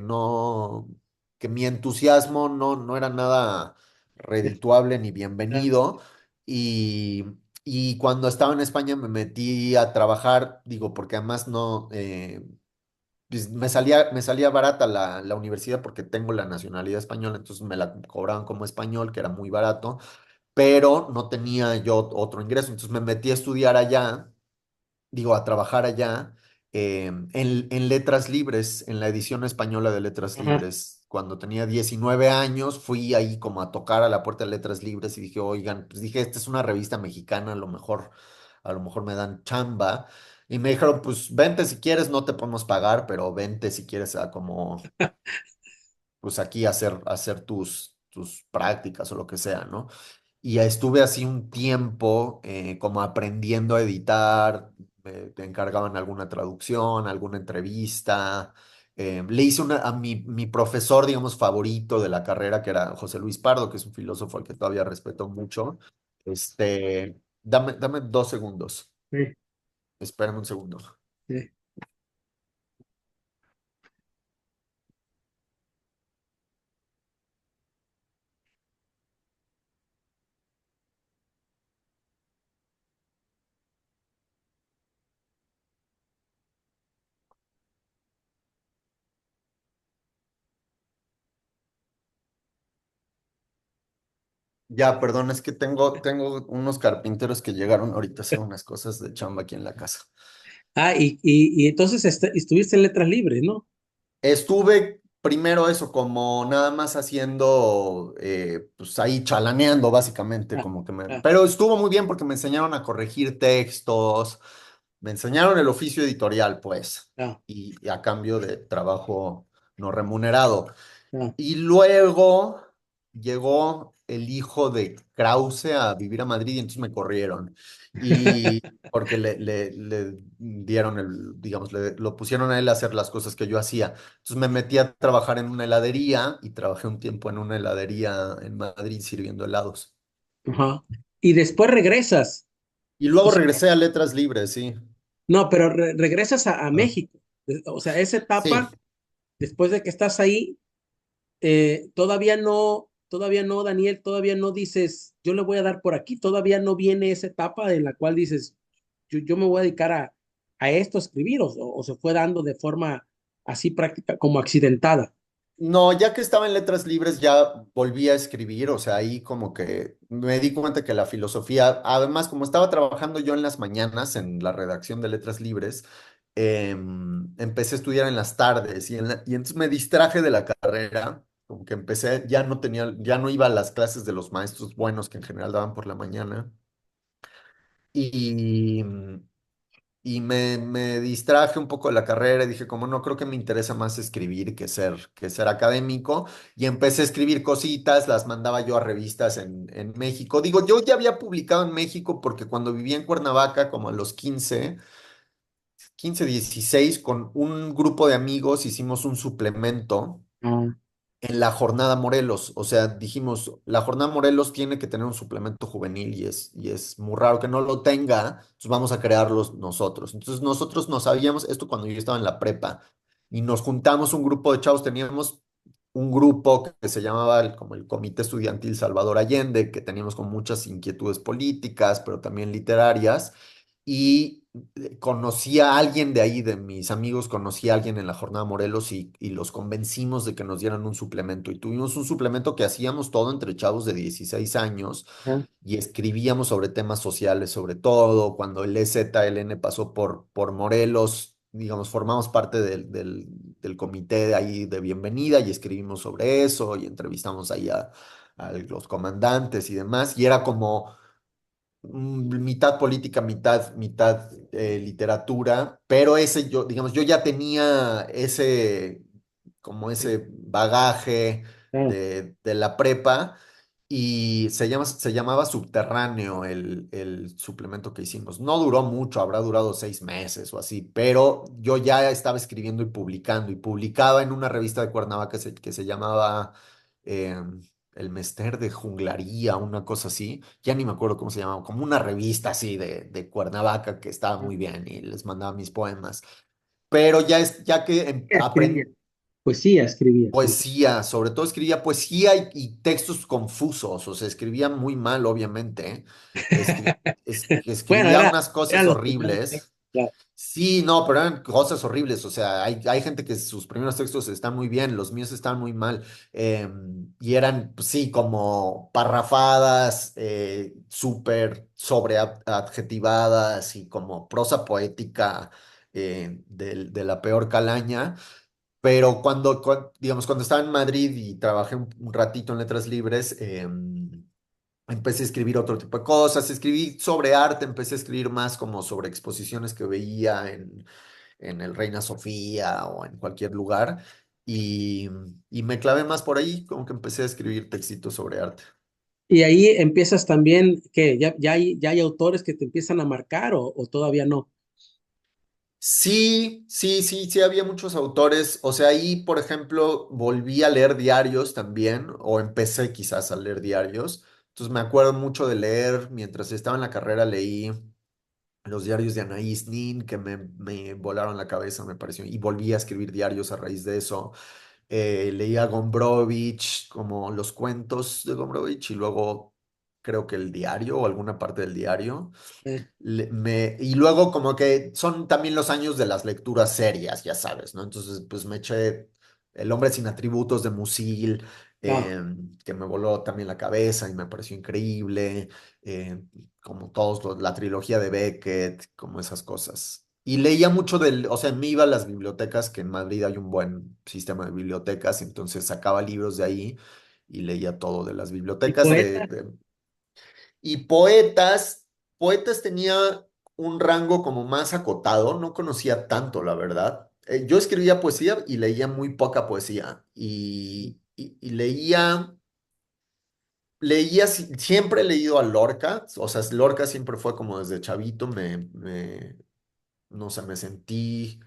mi entusiasmo no era nada redituable ni Ya, bienvenido. Y, y cuando estaba en España me metí a trabajar, digo, porque además no, pues me salía barata la universidad porque tengo la nacionalidad española, entonces me la cobraban como español, que era muy barato, pero no tenía yo otro ingreso, entonces me metí a estudiar allá, digo, a trabajar allá en Letras Libres, en la edición española de Letras ajá. Libres. Cuando tenía 19 años, fui ahí como a tocar a la puerta de Letras Libres y dije, oigan, pues dije, esta es una revista mexicana, a lo mejor me dan chamba. Y me dijeron, pues vente si quieres, no te podemos pagar, pero vente si quieres a como, pues aquí a hacer tus prácticas o lo que sea, ¿no? Y estuve así un tiempo como aprendiendo a editar, te encargaban alguna traducción, alguna entrevista. Le hice a mi profesor, digamos, favorito de la carrera, que era José Luis Pardo, que es un filósofo al que todavía respeto mucho. Dame 2 segundos. Sí, Espérame un segundo. sí. Ya, perdón, es que tengo unos carpinteros que llegaron ahorita a hacer unas cosas de chamba aquí en la casa. Ah, y entonces estuviste en letras libres, ¿no? Estuve primero eso, como nada más haciendo, pues ahí chalaneando básicamente, Ah, como que ah, Pero estuvo muy bien porque me enseñaron a corregir textos, me enseñaron el oficio editorial, pues, ah, y a cambio de trabajo no remunerado. ah. Y luego llegó el hijo de Krause a vivir a Madrid y entonces me corrieron. Y porque le dieron digamos, lo pusieron a él a hacer las cosas que yo hacía. Entonces me metí a trabajar en una heladería y trabajé un tiempo en una heladería en Madrid sirviendo helados. Ajá. Y después regresas. Y O luego sea, regresé a Letras Libres, sí. no, pero regresas a Ah. México. O sea, esa Sí. etapa, después de que estás ahí, todavía no, Daniel, todavía no dices, yo le voy a dar por aquí, todavía no viene esa etapa en la cual dices, yo me voy a dedicar a esto, a escribir, o se fue dando de forma así práctica, como accidentada. No, ya que estaba en Letras Libres ya volví a escribir, o sea, ahí como que me di cuenta que la filosofía, además como estaba trabajando yo en las mañanas en la redacción de Letras Libres, empecé a estudiar en las tardes y entonces me distraje de la carrera, como que empecé, ya no iba a las clases de los maestros buenos que en general daban por la mañana y, y me distraje un poco de la carrera y dije, como no, creo que me interesa más escribir que ser académico. Y empecé a escribir cositas, las mandaba yo a revistas en México. Digo, yo ya había publicado en México porque cuando vivía en Cuernavaca, como a los 16 con un grupo de amigos hicimos un suplemento Ah, en la Jornada Morelos. O sea, dijimos, la Jornada Morelos tiene que tener un suplemento juvenil y es muy raro que no lo tenga, entonces vamos a crearlos nosotros. Entonces nosotros nos sabíamos, esto cuando yo estaba en la prepa, y nos juntamos un grupo de chavos, teníamos un grupo que se llamaba como el Comité Estudiantil Salvador Allende, que teníamos con muchas inquietudes políticas, pero también literarias, y conocí a alguien de ahí, de mis amigos, conocí a alguien en la Jornada Morelos y los convencimos de que nos dieran un suplemento. Y tuvimos un suplemento que hacíamos todo entre chavos de 16 años ah, y escribíamos sobre temas sociales, sobre todo cuando el EZLN pasó por Morelos, digamos, formamos parte del comité de ahí de bienvenida y escribimos sobre eso y entrevistamos ahí a los comandantes y demás. Y era como mitad política, mitad literatura, pero ese yo, digamos, yo ya tenía como ese bagaje Claro. de la prepa y se llamaba Subterráneo el suplemento que hicimos. No duró mucho, habrá durado 6 meses o así, pero yo ya estaba escribiendo y publicando y publicaba en una revista de Cuernavaca que se llamaba eh, El Mester de Junglaría, una cosa así. Ya ni me acuerdo cómo se llamaba, como una revista así de Cuernavaca que estaba muy bien y les mandaba mis poemas. Pero ya que Escribía. aprendí Poesía escribía, sí. poesía, sobre todo escribía poesía y textos confusos, o sea, escribía muy mal, obviamente, ¿eh? Bueno, Escribía unas cosas eran los primeros horribles. textos, claro. Sí, no, pero eran cosas horribles, o sea, hay gente que sus primeros textos están muy bien, los míos están muy mal, y eran, pues, sí, como parrafadas, súper sobreadjetivadas y como prosa poética de la peor calaña. Pero digamos, cuando estaba en Madrid y trabajé un ratito en Letras Libres, empecé a escribir otro tipo de cosas. Escribí sobre arte, empecé a escribir más como sobre exposiciones que veía en el Reina Sofía o en cualquier lugar. Y, y me clavé más por ahí, como que empecé a escribir textitos sobre arte. Y ahí empiezas también, ¿qué? ¿Ya hay autores que te empiezan a marcar o todavía no? Sí, sí, sí, sí, había muchos autores. O sea, ahí, por ejemplo, volví a leer diarios también, o empecé quizás a leer diarios. Entonces me acuerdo mucho de leer, mientras estaba en la carrera, leí los diarios de Anaïs Nin, que me volaron la cabeza, me pareció, y volví a escribir diarios a raíz de eso. Leía a Gombrowicz, como los cuentos de Gombrowicz, y luego creo que el diario o alguna parte del diario. Eh, Y luego como que son también los años de las lecturas serias, ya sabes, ¿no? Entonces, pues me eché El hombre sin atributos de Musil, claro. que me voló también la cabeza y me pareció increíble, eh, como la trilogía de Beckett, como esas cosas. Y leía mucho o sea, me iba a las bibliotecas, que en Madrid hay un buen sistema de bibliotecas, entonces sacaba libros de ahí y leía todo de las ¿Y bibliotecas poeta? y poetas tenía un rango como más acotado, no conocía tanto, la verdad. Yo escribía poesía y leía muy poca poesía. Y siempre he leído a Lorca, o sea, Lorca siempre fue como desde chavito, no sé, me sentí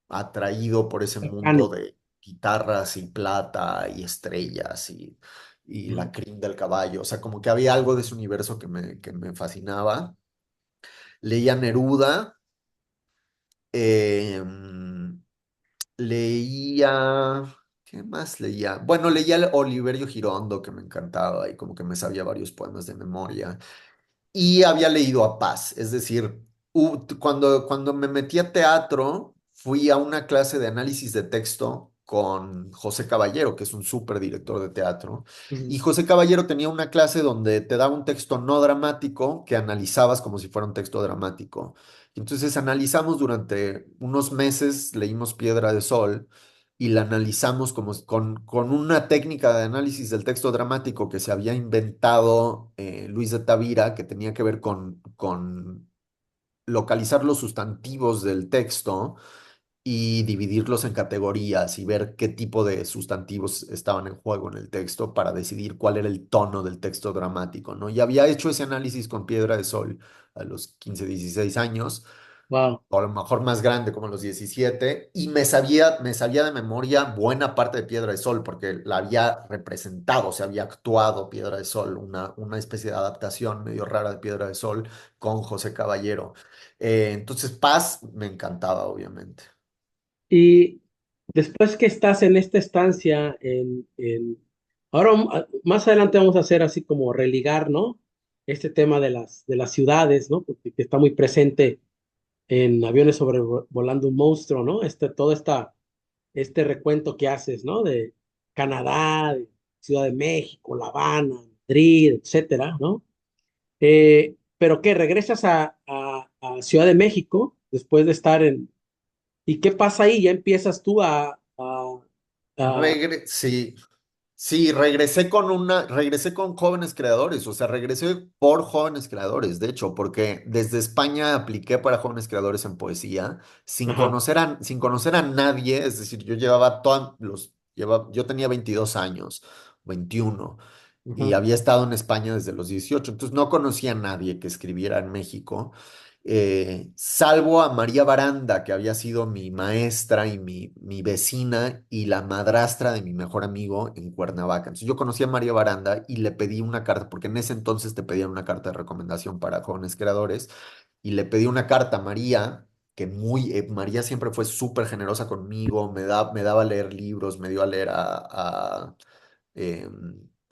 atraído por ese mundo Cercano. de guitarras y plata y estrellas y la Ujú. crin del caballo. O sea, como que había algo de ese universo que me fascinaba. Leía Neruda, eh, leía, ¿qué más leía? Bueno, leía a Oliverio Girondo, que me encantaba y como que me sabía varios poemas de memoria. Y había leído a Paz, es decir, cuando me metí a teatro, fui a una clase de análisis de texto con José Caballero, que es un súper director de teatro, y Ujú. José Caballero tenía una clase donde te daba un texto no dramático que analizabas como si fuera un texto dramático. Entonces analizamos durante unos meses, leímos Piedra de Sol y la analizamos con una técnica de análisis del texto dramático que se había inventado Luis de Tavira, que tenía que ver con localizar los sustantivos del texto y dividirlos en categorías y ver qué tipo de sustantivos estaban en juego en el texto para decidir cuál era el tono del texto dramático, ¿no? Y había hecho ese análisis con Piedra de Sol a los 15 16 años Wow. o a lo mejor más grande, como los 17 y me sabía de memoria buena parte de Piedra de Sol, porque la había representado, se había actuado Piedra de Sol, una especie de adaptación medio rara de Piedra de Sol con José Caballero. Entonces, Paz me encantaba, obviamente. Y después que estás en esta estancia, ahora más adelante vamos a hacer así como religar, ¿no? Este tema de las ciudades, ¿no? Porque que está muy presente en Aviones volando un monstruo, ¿no? Este recuento que haces, ¿no? De Canadá, de Ciudad de México, La Habana, Madrid, etcétera, ¿no? ¿Pero qué? ¿Regresas a Ciudad de México después de estar en... ¿Y qué pasa ahí? Ya empiezas tú a- Sí, sí, regresé con jóvenes creadores, o sea, regresé por jóvenes creadores, de hecho, porque desde España apliqué para jóvenes creadores en poesía, ajá, sin conocer a nadie, es decir, yo llevaba todos yo tenía 22 años, 21, y ajá, había estado en España desde los 18, entonces no conocía a nadie que escribiera en México, salvo a María Baranda, que había sido mi maestra y mi vecina y la madrastra de mi mejor amigo en Cuernavaca. Entonces yo conocí a María Baranda y le pedí una carta, porque en ese entonces te pedían una carta de recomendación para jóvenes creadores, y le pedí una carta a María. María siempre fue súper generosa conmigo, me daba a leer libros, me dio a leer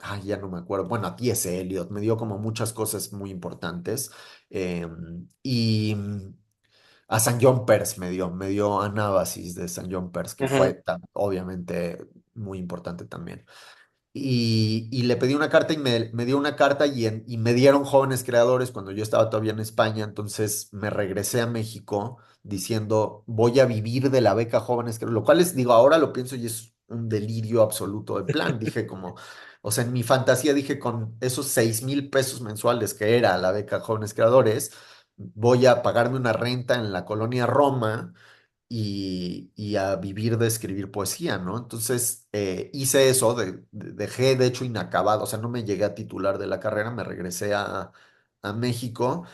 ay, ya no me acuerdo, bueno, a T.S. Eliot, me dio como muchas cosas muy importantes. Y a San John Peirce me dio Anábasis de San John Peirce, que ajá, fue obviamente muy importante también. Y le pedí una carta y me dio una carta y me dieron jóvenes creadores cuando yo estaba todavía en España, entonces me regresé a México diciendo, voy a vivir de la beca jóvenes creadores, lo cual es, digo, ahora lo pienso y es un delirio absoluto de plan, dije como, o sea, en mi fantasía dije con esos 6,000 pesos mensuales que era la beca jóvenes creadores, voy a pagarme una renta en la colonia Roma y a vivir de escribir poesía, ¿no? Entonces hice eso, dejé de hecho inacabado, o sea, no me llegué a titular de la carrera, me regresé a México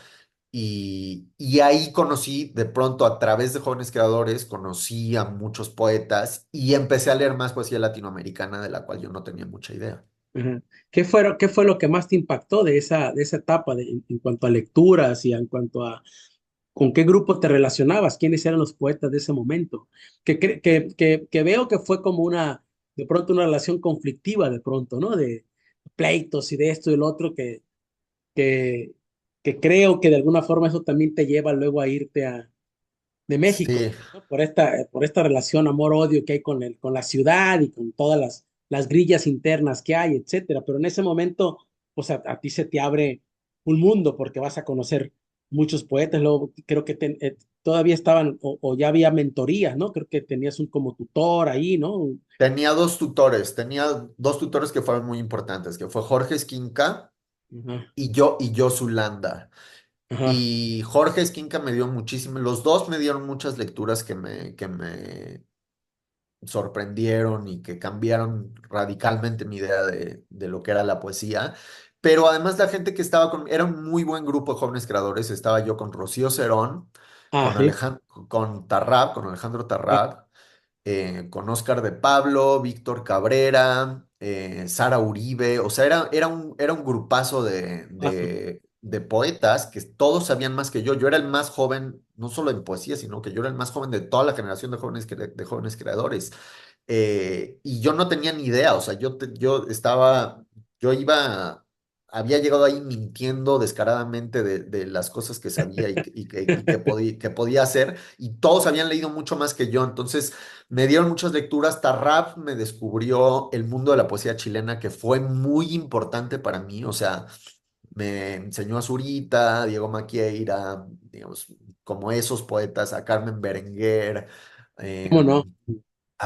y ahí conocí, de pronto a través de jóvenes creadores, conocí a muchos poetas y empecé a leer más poesía latinoamericana de la cual yo no tenía mucha idea. ajá. Qué fue lo que más te impactó de esa etapa en cuanto a lecturas y en cuanto a con qué grupo te relacionabas? ¿Quiénes eran los poetas de ese momento? Que veo que fue como de pronto una relación conflictiva de pronto, ¿no? De pleitos y de esto y lo otro que, que creo que de alguna forma eso también te lleva luego a irte de México, Sí, ¿no? Por esta relación amor-odio que hay con la ciudad y con todas las grillas internas que hay, etcétera. Pero en ese momento, pues a ti se te abre un mundo porque vas a conocer muchos poetas. Luego creo que todavía estaban o ya había mentorías, ¿no? Creo que tenías un como tutor ahí, ¿no? tenía dos tutores que fueron muy importantes, que fue Jorge Esquinca Ajá, y yo Zulanda. ajá, Y Jorge Esquinca me dio muchísimo, los dos me dieron muchas lecturas que me sorprendieron y que cambiaron radicalmente mi idea de lo que era la poesía. Pero además la gente que estaba era un muy buen grupo de jóvenes creadores. Estaba yo con Rocío Cerón, ah, sí, con Alejandro ah, Tarrab, con Oscar de Pablo, Víctor Cabrera, Sara Uribe, o sea, era un grupazo ah, sí, de poetas que todos sabían más que yo. Yo era el más joven, no solo en poesía, sino que yo era el más joven de toda la generación de jóvenes creadores. Y yo no tenía ni idea, o sea, yo había llegado ahí mintiendo descaradamente de las cosas que sabía que podía hacer, y todos habían leído mucho más que yo, entonces me dieron muchas lecturas. Tarraf me descubrió el mundo de la poesía chilena, que fue muy importante para mí, o sea, me enseñó a Zurita, Diego Maquieira, digamos, como esos poetas, a Carmen Berenguer, ¿cómo no?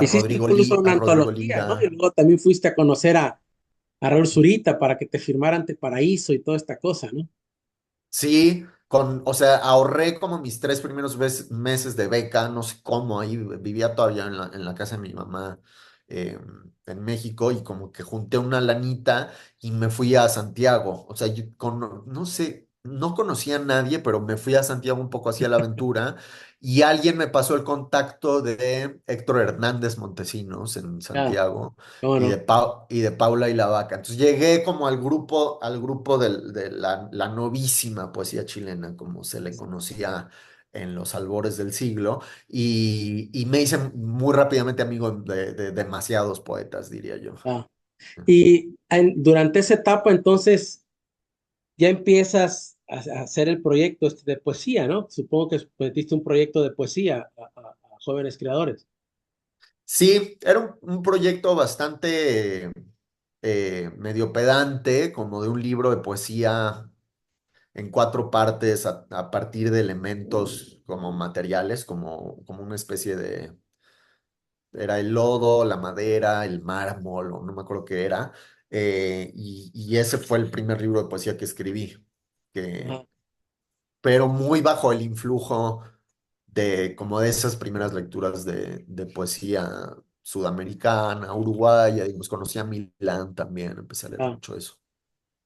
Hiciste incluso A una Rodrigo antología, ¿no? Y Lira. luego también fuiste a conocer a Raúl Zurita para que te firmara ante Paraíso y toda esta cosa, ¿no? Sí, o sea, ahorré como mis 3 primeros meses de beca, no sé cómo, ahí vivía todavía en la casa de mi mamá en México, y como que junté una lanita y me fui a Santiago. O sea, no sé, no conocía a nadie, pero me fui a Santiago un poco hacia la aventura, y alguien me pasó el contacto de Héctor Hernández Montesinos en Ah, Santiago cómo no. y de Paula y la Vaca. Entonces llegué como al grupo de la novísima poesía chilena, como se le conocía en los albores del siglo, y me hice muy rápidamente amigo de demasiados poetas, diría yo. Ah. Durante esa etapa, entonces, ya empiezas a hacer el proyecto este de poesía, ¿no? Supongo que metiste un proyecto de poesía a jóvenes creadores. Sí, era un proyecto bastante medio pedante, como de un libro de poesía en cuatro partes a partir de elementos como materiales, como una especie de, era el lodo, la madera, el mármol, o no me acuerdo qué era, y ese fue el primer libro de poesía que escribí, que, Ajá, pero muy bajo el influjo de como de esas primeras lecturas de poesía sudamericana, uruguaya, digamos, conocí a Milán también, empecé a leer ajá. mucho eso.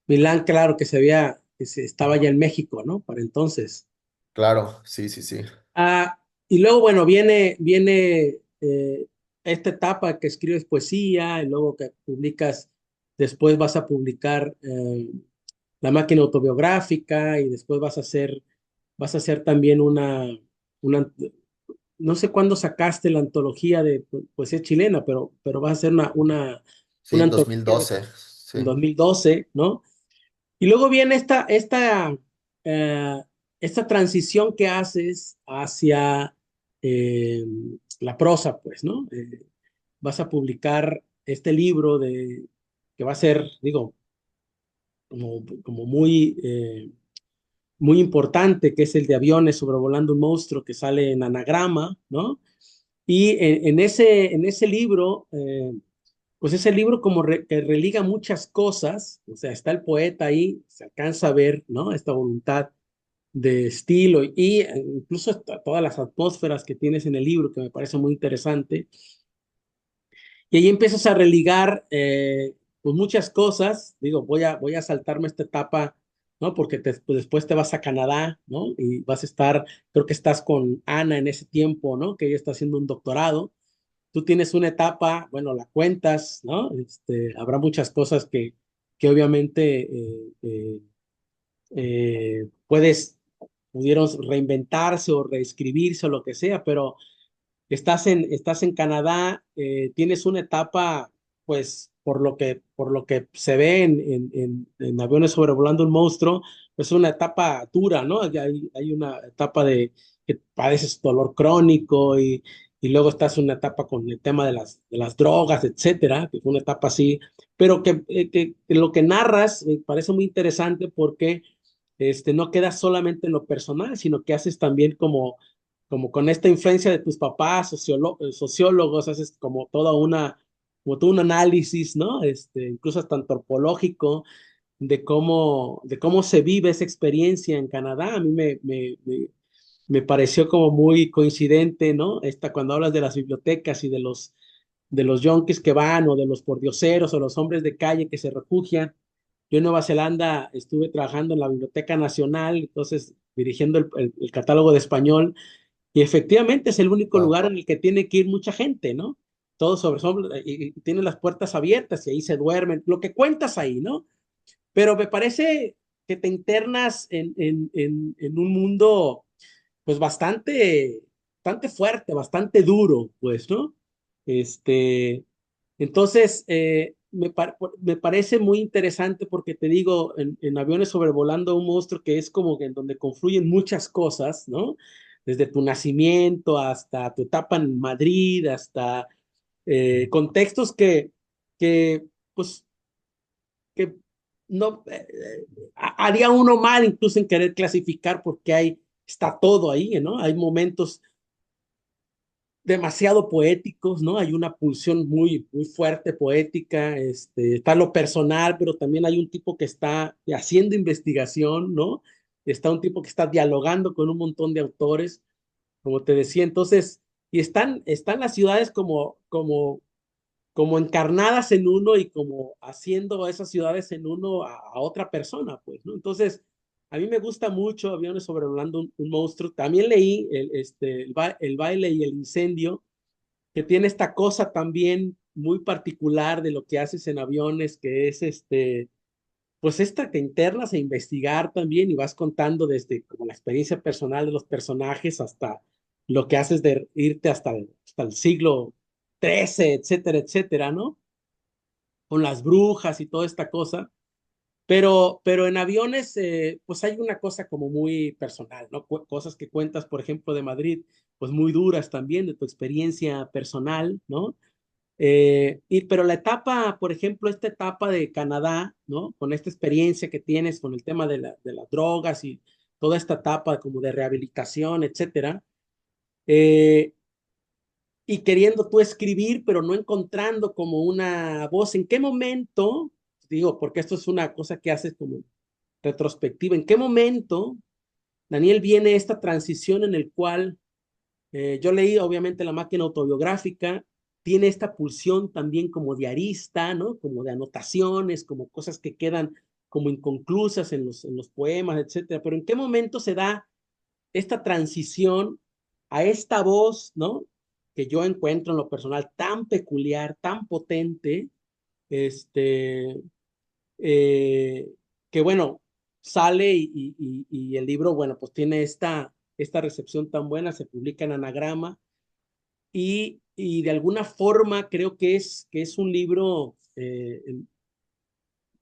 Milán, claro que estaba ya en México, ¿no? Para entonces. Claro, sí, sí, sí. Ah, y luego, bueno, viene esta etapa que escribes poesía, y luego que publicas, después vas a publicar La máquina autobiográfica, y después vas a hacer también una, no sé cuándo sacaste la antología de poesía chilena, pero vas a hacer Sí, una en dos mil antología doce sí. en 2012, ¿no? Y luego viene eh, esta transición que haces hacia eh, la prosa, pues, ¿no? Vas a publicar este libro que va a ser, digo, como muy importante, que es el de Aviones sobrevolando un monstruo, que sale en Anagrama, ¿no? Y en ese libro, pues ese libro como que religa muchas cosas, o sea, está el poeta ahí, se alcanza a ver, ¿no? Esta voluntad de estilo y incluso todas las atmósferas que tienes en el libro, que me parece muy interesante. Y ahí empiezas a religar pues muchas cosas. Digo, voy a saltarme esta etapa, ¿no? Porque pues después te vas a Canadá, ¿no? Y vas a estar, creo que estás con Ana en ese tiempo, ¿no? Que ella está haciendo un doctorado. Tú tienes una etapa, bueno, la cuentas, ¿no? Habrá muchas cosas que obviamente pudieron reinventarse o reescribirse o lo que sea, pero estás en Canadá, tienes una etapa, pues, por lo que se ve en Aviones sobrevolando un monstruo, pues una etapa dura, ¿no? Hay una etapa de que padeces dolor crónico y luego estás en una etapa con el tema de las drogas, etcétera, que fue una etapa así, pero que lo que narras me parece muy interesante porque no quedas solamente en lo personal, sino que haces también como con esta influencia de tus papás, sociólogos, haces como todo un análisis, ¿no? Incluso hasta antropológico de cómo se vive esa experiencia en Canadá. A mí me pareció como muy coincidente, ¿no? Cuando hablas de las bibliotecas y de los yonkis que van, o de los pordioseros, o los hombres de calle que se refugian. Yo en Nueva Zelanda estuve trabajando en la Biblioteca Nacional, entonces dirigiendo el catálogo de español, y efectivamente es el único Wow. lugar en el que tiene que ir mucha gente, ¿no? Todos y tiene las puertas abiertas y ahí se duermen, lo que cuentas ahí, ¿no? Pero me parece que te internas en un mundo, pues bastante fuerte, bastante duro, pues, ¿no? Entonces, me parece muy interesante porque te digo, en Aviones sobrevolando un monstruo, que es como que en donde confluyen muchas cosas, ¿no? Desde tu nacimiento hasta tu etapa en Madrid, hasta contextos que, pues, que no haría uno mal incluso en querer clasificar, porque está todo ahí, ¿no? Hay momentos demasiado poéticos, ¿no? Hay una pulsión muy, muy fuerte poética, está lo personal, pero también hay un tipo que está haciendo investigación, ¿no? Está un tipo que está dialogando con un montón de autores, como te decía. Entonces, y están las ciudades como encarnadas en uno, y como haciendo esas ciudades en uno a otra persona, pues, ¿no? Entonces, a mí me gusta mucho Aviones sobrevolando un monstruo. También leí el baile y el incendio, que tiene esta cosa también muy particular de lo que haces en Aviones, que es pues esta que internas a investigar también, y vas contando desde como la experiencia personal de los personajes hasta lo que haces de irte hasta el siglo XIII, etcétera, etcétera, ¿no? Con las brujas y toda esta cosa. Pero en Aviones, pues hay una cosa como muy personal, ¿no? Cosas que cuentas, por ejemplo, de Madrid, pues muy duras también, de tu experiencia personal, ¿no? Pero la etapa, por ejemplo, esta etapa de Canadá, ¿no? Con esta experiencia que tienes con el tema de las drogas y toda esta etapa como de rehabilitación, etcétera, eh, y queriendo tú escribir, pero no encontrando como una voz, ¿en qué momento, digo, porque esto es una cosa que haces como retrospectiva, ¿en qué momento, Daniel, viene esta transición en el cual yo leí obviamente La máquina autobiográfica, tiene esta pulsión también como diarista, ¿no? Como de anotaciones, como cosas que quedan como inconclusas en los poemas, etcétera. Pero ¿en qué momento se da esta transición a esta voz, ¿no? Que yo encuentro en lo personal tan peculiar, tan potente, este, eh, que bueno, sale y el libro, bueno, pues tiene esta recepción tan buena, se publica en Anagrama y de alguna forma creo que es un libro,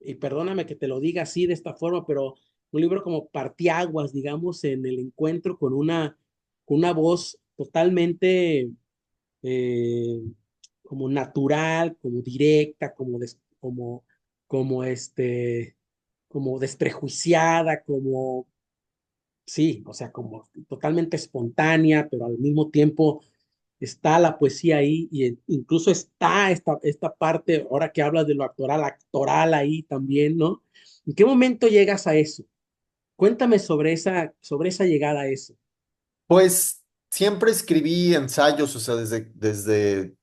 y perdóname que te lo diga así de esta forma, pero un libro como parteaguas, digamos, en el encuentro con una voz totalmente eh, como natural, como directa, como como desprejuiciada, como, sí, o sea, como totalmente espontánea, pero al mismo tiempo está la poesía ahí y incluso está esta parte, ahora que hablas de lo actoral ahí también, ¿no? ¿En qué momento llegas a eso? Cuéntame sobre esa llegada a eso. Pues siempre escribí ensayos, o sea, desde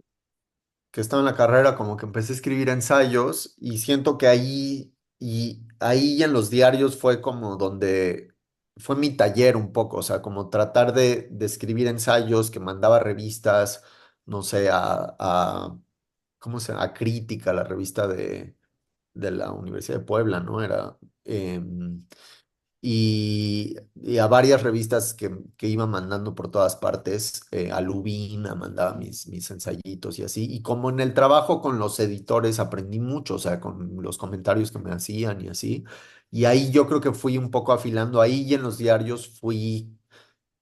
que estaba en la carrera, como que empecé a escribir ensayos y siento que ahí en los diarios fue como donde fue mi taller un poco, o sea, como tratar de escribir ensayos que mandaba a revistas, no sé, ¿cómo se llama? A Crítica, la revista de la Universidad de Puebla, ¿no? Y a varias revistas que iban mandando por todas partes, a Lubina mandaba mis ensayitos y así, y como en el trabajo con los editores aprendí mucho, o sea, con los comentarios que me hacían y así, y ahí yo creo que fui un poco afilando, ahí y en los diarios fui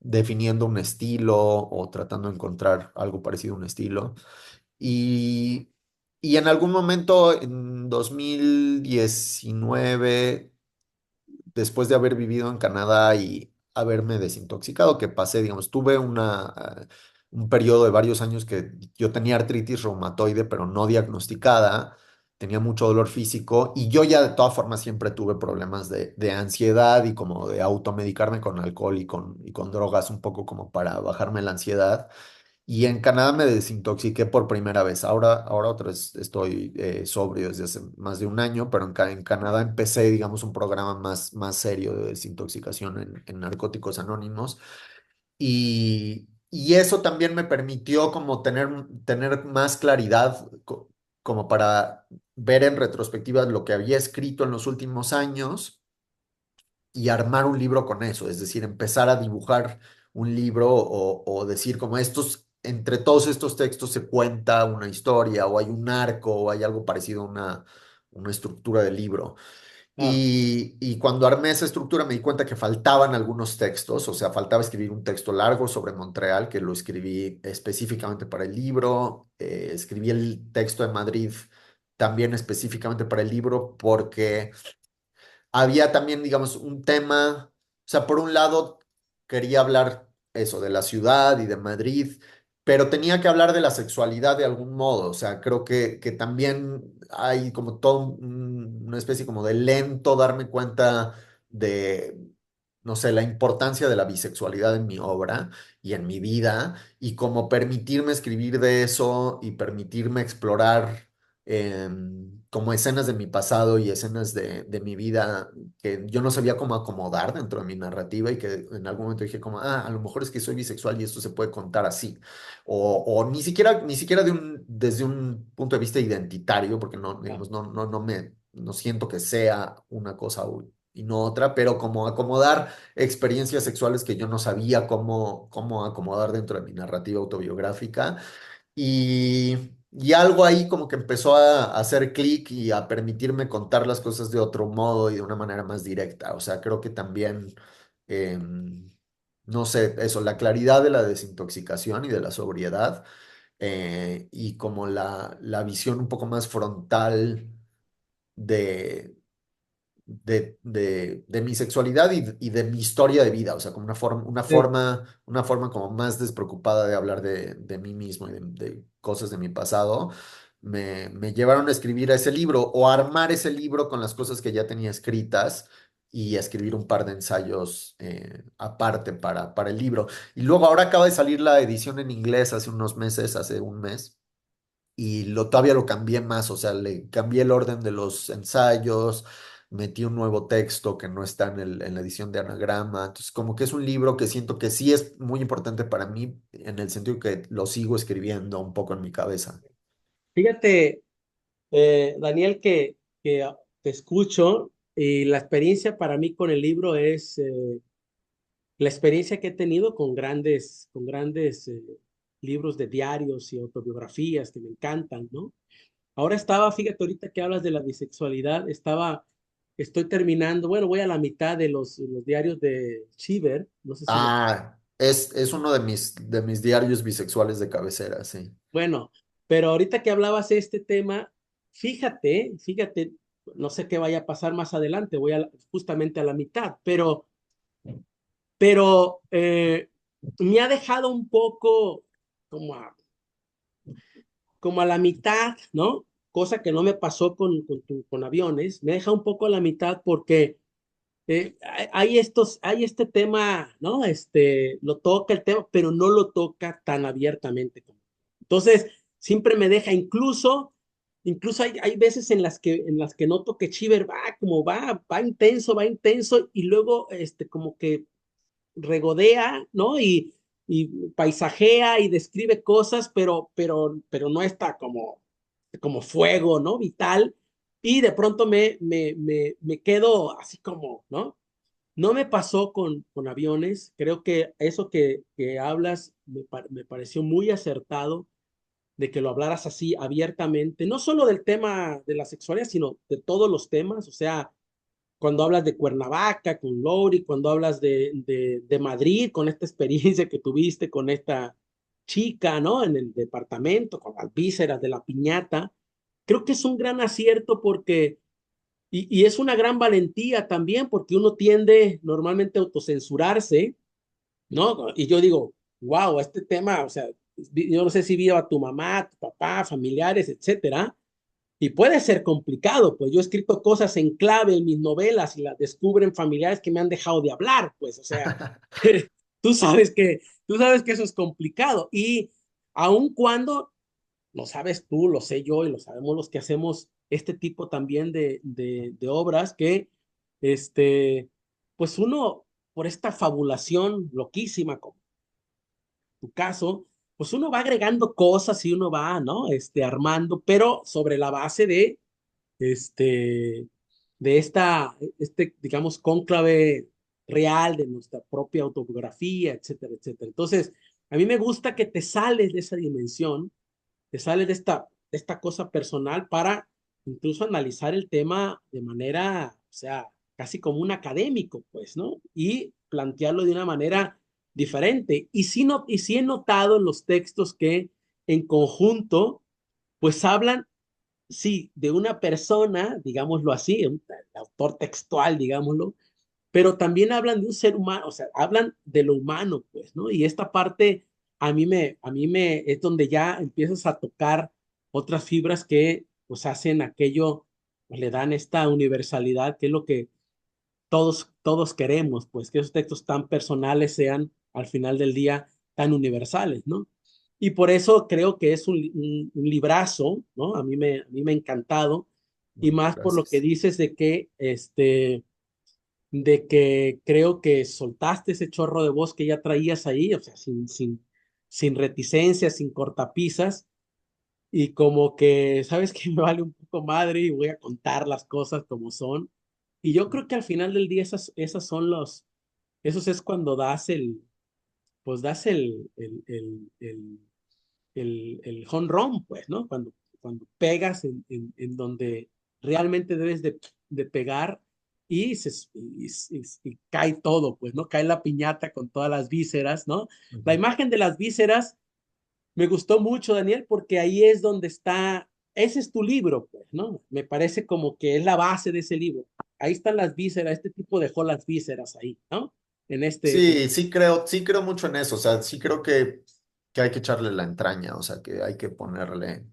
definiendo un estilo o tratando de encontrar algo parecido a un estilo, y, y en algún momento en 2019 después de haber vivido en Canadá y haberme desintoxicado, que pasé, digamos, tuve un periodo de varios años que yo tenía artritis reumatoide, pero no diagnosticada, tenía mucho dolor físico y yo ya de todas formas siempre tuve problemas de ansiedad y como de automedicarme con alcohol y con drogas un poco como para bajarme la ansiedad. Y en Canadá me desintoxiqué por primera vez. Ahora otra vez estoy sobrio desde hace más de un año, pero en Canadá empecé, digamos, un programa más serio de desintoxicación en Narcóticos Anónimos. Y eso también me permitió como tener más claridad, como para ver en retrospectiva lo que había escrito en los últimos años y armar un libro con eso, es decir, empezar a dibujar un libro o decir como estos, entre todos estos textos se cuenta una historia o hay un arco o hay algo parecido a una estructura de libro. Claro, Y cuando armé esa estructura me di cuenta que faltaban algunos textos, o sea, faltaba escribir un texto largo sobre Montreal, que lo escribí específicamente para el libro, escribí el texto de Madrid también específicamente para el libro porque había también, digamos, un tema, o sea, por un lado quería hablar eso de la ciudad y de Madrid, pero tenía que hablar de la sexualidad de algún modo, o sea, creo que también hay como todo una especie como de lento darme cuenta de, no sé, la importancia de la bisexualidad en mi obra y en mi vida, y como permitirme escribir de eso y permitirme explorar como escenas de mi pasado y escenas de mi vida que yo no sabía cómo acomodar dentro de mi narrativa y que en algún momento dije como, a lo mejor es que soy bisexual y esto se puede contar así. O ni siquiera desde un punto de vista identitario, porque no, claro, digamos, no siento que sea una cosa y no otra, pero como acomodar experiencias sexuales que yo no sabía cómo acomodar dentro de mi narrativa autobiográfica. Y algo ahí como que empezó a hacer clic y a permitirme contar las cosas de otro modo y de una manera más directa. O sea, creo que también, no sé, eso, la claridad de la desintoxicación y de la sobriedad, y como la visión un poco más frontal de, de mi sexualidad y de mi historia de vida, o sea, como Sí. una forma como más despreocupada de hablar de mí mismo y de cosas de mi pasado, me llevaron a escribir ese libro o a armar ese libro con las cosas que ya tenía escritas y a escribir un par de ensayos aparte para el libro. Y luego ahora acaba de salir la edición en inglés hace unos meses, hace un mes y todavía lo cambié más, o sea, le cambié el orden de los ensayos, metí un nuevo texto que no está en la edición de Anagrama, entonces como que es un libro que siento que sí es muy importante para mí en el sentido que lo sigo escribiendo un poco en mi cabeza. Fíjate, Daniel, que te escucho y la experiencia para mí con el libro es la experiencia que he tenido con grandes libros de diarios y autobiografías que me encantan, ¿no? Ahora estaba, fíjate, ahorita que hablas de la bisexualidad, estoy terminando, bueno, voy a la mitad de los diarios de Cheever, no sé si lo, Es uno de mis diarios bisexuales de cabecera, sí. bueno, pero ahorita que hablabas de este tema, fíjate, no sé qué vaya a pasar más adelante, justamente a la mitad, pero me ha dejado un poco como a, como a la mitad, ¿no? Cosa que no me pasó con aviones, me deja un poco a la mitad porque hay este tema, ¿no? Lo toca el tema, pero no lo toca tan abiertamente. Entonces, siempre me deja, incluso hay veces en las que noto que Chiver va intenso, y luego, como que regodea, ¿no? Y paisajea y describe cosas, pero no está como fuego, ¿no? Vital. Y de pronto me quedo así como, ¿no? No me pasó con aviones. Creo que eso que hablas me pareció muy acertado de que lo hablaras así abiertamente, no solo del tema de la sexualidad, sino de todos los temas. O sea, cuando hablas de Cuernavaca con Lori, cuando hablas de Madrid, con esta experiencia que tuviste con esta chica, ¿no? En el departamento, con las vísceras de la piñata, creo que es un gran acierto porque, y es una gran valentía también, porque uno tiende normalmente a autocensurarse, ¿no? Y yo digo, wow, este tema, o sea, yo no sé si vio a tu mamá, tu papá, familiares, etcétera, y puede ser complicado, pues yo he escrito cosas en clave en mis novelas y las descubren familiares que me han dejado de hablar, pues, o sea, tú sabes que, tú sabes que eso es complicado. Y aun cuando, lo sabes tú, lo sé yo y lo sabemos los que hacemos este tipo también de obras, que, este, pues uno, por esta fabulación loquísima, como tu caso, pues uno va agregando cosas y uno va, ¿no? Armando, pero sobre la base este, digamos, cónclave real de nuestra propia autobiografía, etcétera, etcétera. Entonces, a mí me gusta que te sales de esa dimensión, te sales de esta cosa personal para incluso analizar el tema de manera, o sea, casi como un académico, pues, ¿no? Y plantearlo de una manera diferente. Y sí he notado en los textos que en conjunto, pues hablan, sí, de una persona, digámoslo así, un autor textual, digámoslo, pero también hablan de un ser humano, o sea, hablan de lo humano, pues, ¿no? Y esta parte es donde ya empiezas a tocar otras fibras que, pues, hacen aquello, pues, le dan esta universalidad, que es lo que todos queremos, pues, que esos textos tan personales sean, al final del día, tan universales, ¿no? Y por eso creo que es un librazo, ¿no? A mí me ha encantado, y Muchas más por lo que gracias. dices de que creo que soltaste ese chorro de voz que ya traías ahí, o sea, sin reticencias, sin cortapisas, y como que, ¿sabes que me vale un poco madre y voy a contar las cosas como son? Y yo creo que al final del día esas son esos es cuando pues das el home run, pues, ¿no? Cuando pegas en donde realmente debes de pegar, y cae todo, pues, ¿no? Cae la piñata con todas las vísceras, ¿no? La Ujú. imagen de las vísceras me gustó mucho, Daniel, porque ahí es donde está, ese es tu libro, pues, ¿no? Me parece como que es la base de ese libro. Ahí están las vísceras, este tipo dejó las vísceras ahí, ¿no? En este, Sí, sí creo mucho en eso, o sea, sí creo que hay que echarle la entraña, o sea, que hay que ponerle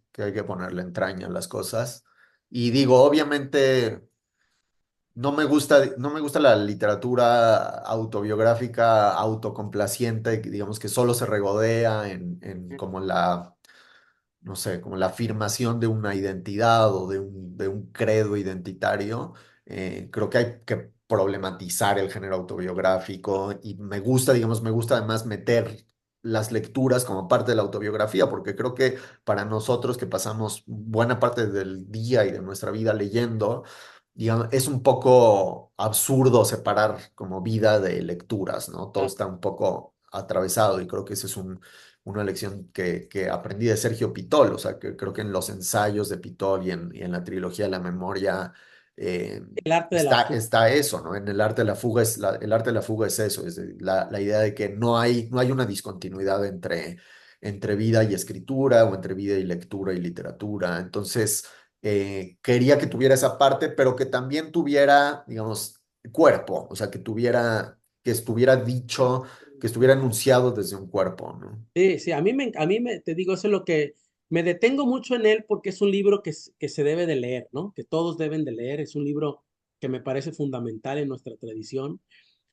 entraña a las cosas. Y digo, obviamente, no me gusta la literatura autobiográfica, autocomplaciente, que digamos que solo se regodea en como no sé, como la afirmación de una identidad o de un credo identitario. Creo que hay que problematizar el género autobiográfico y me gusta, digamos, me gusta además meter las lecturas como parte de la autobiografía, porque creo que para nosotros que pasamos buena parte del día y de nuestra vida leyendo, digamos, es un poco absurdo separar como vida de lecturas, ¿no? Todo está un poco atravesado y creo que ese es una lección que aprendí de Sergio Pitol, o sea, que creo que en los ensayos de Pitol y en la trilogía de la memoria eh, el arte de la fuga. está eso, ¿no? En el arte de la fuga el arte de la fuga es eso, la idea de que no hay una discontinuidad entre vida y escritura o entre vida y lectura y literatura. Entonces, quería que tuviera esa parte, pero que también tuviera, digamos, cuerpo, o sea, que estuviera dicho, que estuviera enunciado desde un cuerpo, ¿no? Sí, sí, te digo, eso es lo que me detengo mucho en él porque es un libro que se debe de leer, ¿no? Que todos deben de leer. Es un libro que me parece fundamental en nuestra tradición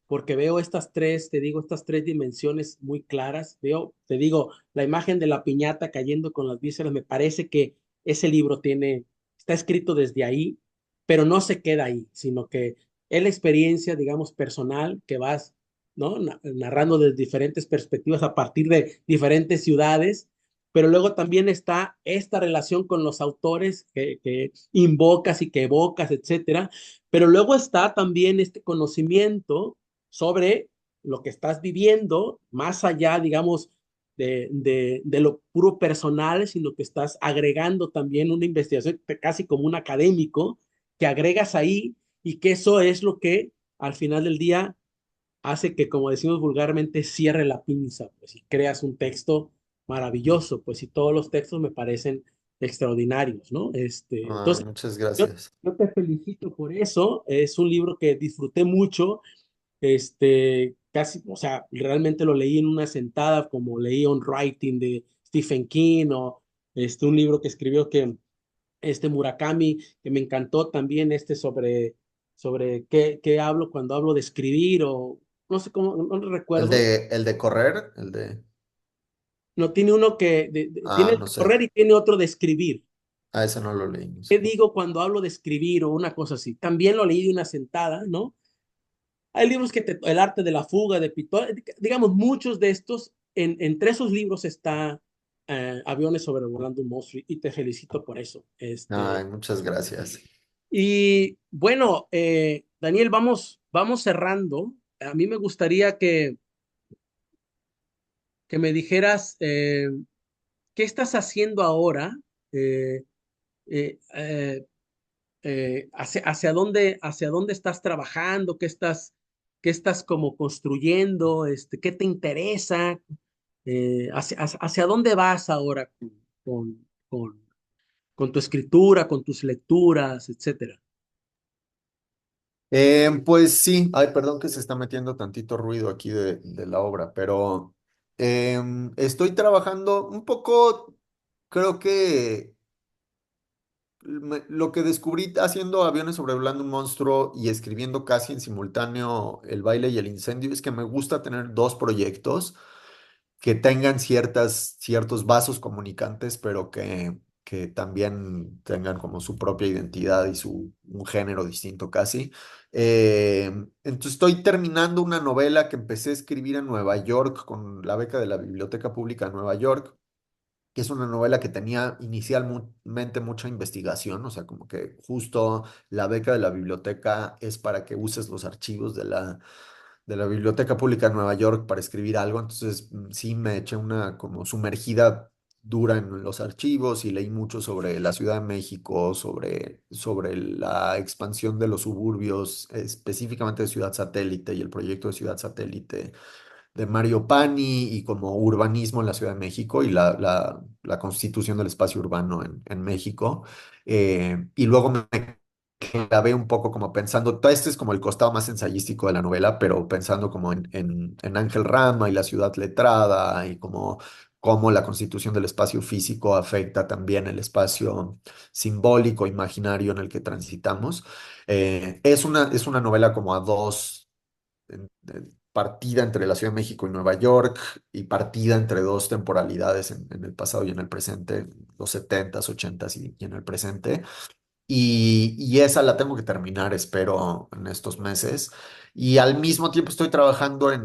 porque veo estas tres, te digo, estas tres dimensiones muy claras. Veo, te digo, la imagen de la piñata cayendo con las vísceras, me parece que ese libro está escrito desde ahí, pero no se queda ahí, sino que es la experiencia, digamos, personal que vas, ¿no? Narrando desde diferentes perspectivas a partir de diferentes ciudades, pero luego también está esta relación con los autores que invocas y que evocas, etcétera, pero luego está también este conocimiento sobre lo que estás viviendo, más allá, digamos, de lo puro personal, sino que estás agregando también una investigación casi como un académico que agregas ahí y que eso es lo que al final del día hace que, como decimos vulgarmente, cierre la pinza, pues, y creas un texto maravilloso, pues, y todos los textos me parecen extraordinarios, ¿no? Ay, Entonces, muchas yo, gracias. yo te felicito por eso, es un libro que disfruté mucho, casi, o sea, realmente lo leí en una sentada, como leí On Writing de Stephen King, o un libro que escribió Murakami, que me encantó también sobre qué hablo cuando hablo de escribir, o no sé cómo, no lo recuerdo. El de correr, el de, No, tiene uno tiene ah, el no de sé, correr y tiene otro de escribir. ese no lo leí, no sé. ¿Qué digo cuando hablo de escribir o una cosa así? También lo leí de una sentada, ¿no? Hay libros El arte de la fuga de Pitot, digamos, muchos de estos, entre esos libros está Aviones sobrevolando un monstruo y te felicito por eso. Ay, muchas gracias. Y bueno, Daniel, vamos cerrando. A mí me gustaría que me dijeras qué estás haciendo ahora, eh, eh, eh, hacia dónde estás trabajando, qué estás como construyendo, qué te interesa, hacia dónde vas ahora con, con, con tu escritura, con tus lecturas, etcétera. Pues sí, ay, perdón que se está metiendo tantito ruido aquí de la obra, pero estoy trabajando un poco, creo que lo que descubrí haciendo aviones sobrevolando un monstruo y escribiendo casi en simultáneo El baile y el incendio es que me gusta tener dos proyectos que tengan ciertos vasos comunicantes, pero que también tengan como su propia identidad y un género distinto casi. Entonces estoy terminando una novela que empecé a escribir en Nueva York con la beca de la Biblioteca Pública de Nueva York, que es una novela que tenía inicialmente mucha investigación, o sea, como que justo la beca de la biblioteca es para que uses los archivos de la Biblioteca Pública de Nueva York para escribir algo, entonces sí me eché una como sumergida dura en los archivos y leí mucho sobre la Ciudad de México, sobre la expansión de los suburbios, específicamente de Ciudad Satélite y el proyecto de Ciudad Satélite de Mario Pani y como urbanismo en la Ciudad de México y la constitución del espacio urbano en México. Y luego me clavé un poco como pensando, todo este es como el costado más ensayístico de la novela, pero pensando como en Ángel Rama y la ciudad letrada y como cómo la constitución del espacio físico afecta también el espacio simbólico, imaginario en el que transitamos. Es una novela como a dos, partida entre la Ciudad de México y Nueva York y partida entre dos temporalidades en el pasado y en el presente, los setentas, ochentas y en el presente. Y esa la tengo que terminar, espero, en estos meses. Y al mismo tiempo estoy trabajando en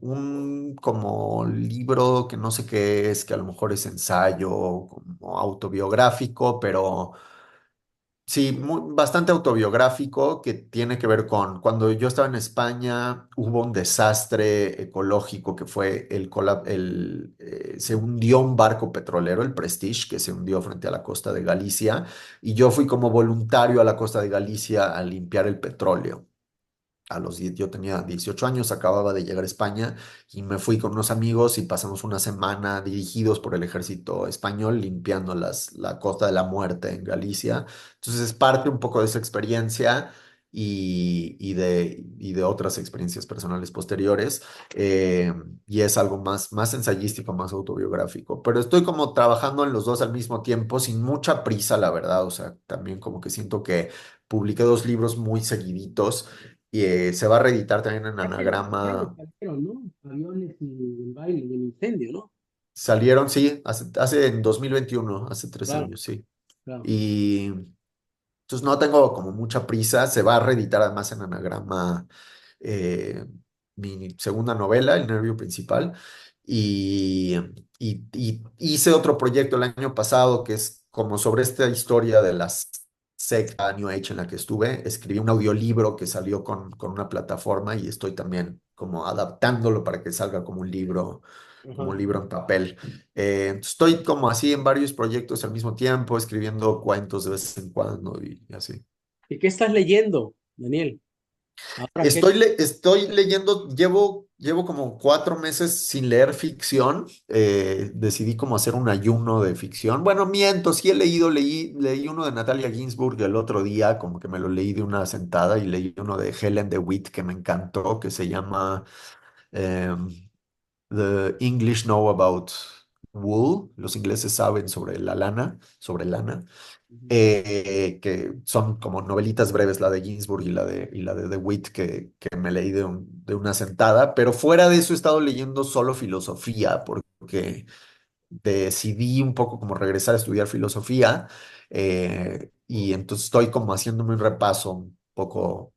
un como libro que no sé qué es, que a lo mejor es ensayo, como autobiográfico, pero sí, bastante autobiográfico que tiene que ver con cuando yo estaba en España, hubo un desastre ecológico que fue se hundió un barco petrolero, el Prestige, que se hundió frente a la costa de Galicia, y yo fui como voluntario a la costa de Galicia a limpiar el petróleo. Yo tenía 18 años, acababa de llegar a España y me fui con unos amigos y pasamos una semana dirigidos por el ejército español limpiando la Costa de la Muerte en Galicia. Entonces es parte un poco de esa experiencia y de otras experiencias personales posteriores. eh, y es algo más ensayístico, más autobiográfico. Pero estoy como trabajando en los dos al mismo tiempo, sin mucha prisa, la verdad. O sea, también como que siento que publiqué dos libros muy seguiditos y se va a reeditar también en Hace años Anagrama. salieron, ¿no? Aviones y el baile y el incendio, ¿no? Salieron, sí, hace en 2021, hace tres Claro, años, sí. claro. Y entonces no tengo como mucha prisa. Se va a reeditar además en Anagrama eh, mi segunda novela, El Nervio Principal. Y, y hice otro proyecto el año pasado que es como sobre esta historia de las secta New Age en la que estuve. Escribí un audiolibro que salió con una plataforma y estoy también como adaptándolo para que salga como un Ajá. libro en papel. Estoy como así en varios proyectos al mismo tiempo, escribiendo cuentos de vez en cuando y así. ¿Y qué estás leyendo, Daniel? Ahora, ¿qué? Estoy leyendo, llevo como 4 meses sin leer ficción. Decidí como hacer un ayuno de ficción. Bueno, miento, sí he leído, leí uno de Natalia Ginsburg el otro día, como que me lo leí de una sentada y leí uno de Helen DeWitt que me encantó, que se llama em, The English Know About Wool. Los ingleses saben sobre la lana, sobre lana, Ujú. que son como novelitas breves, la de Ginsburg y la de DeWitt, que me leí de una sentada, pero fuera de eso he estado leyendo solo filosofía, porque decidí un poco como regresar a estudiar filosofía, y entonces estoy como haciéndome un repaso un poco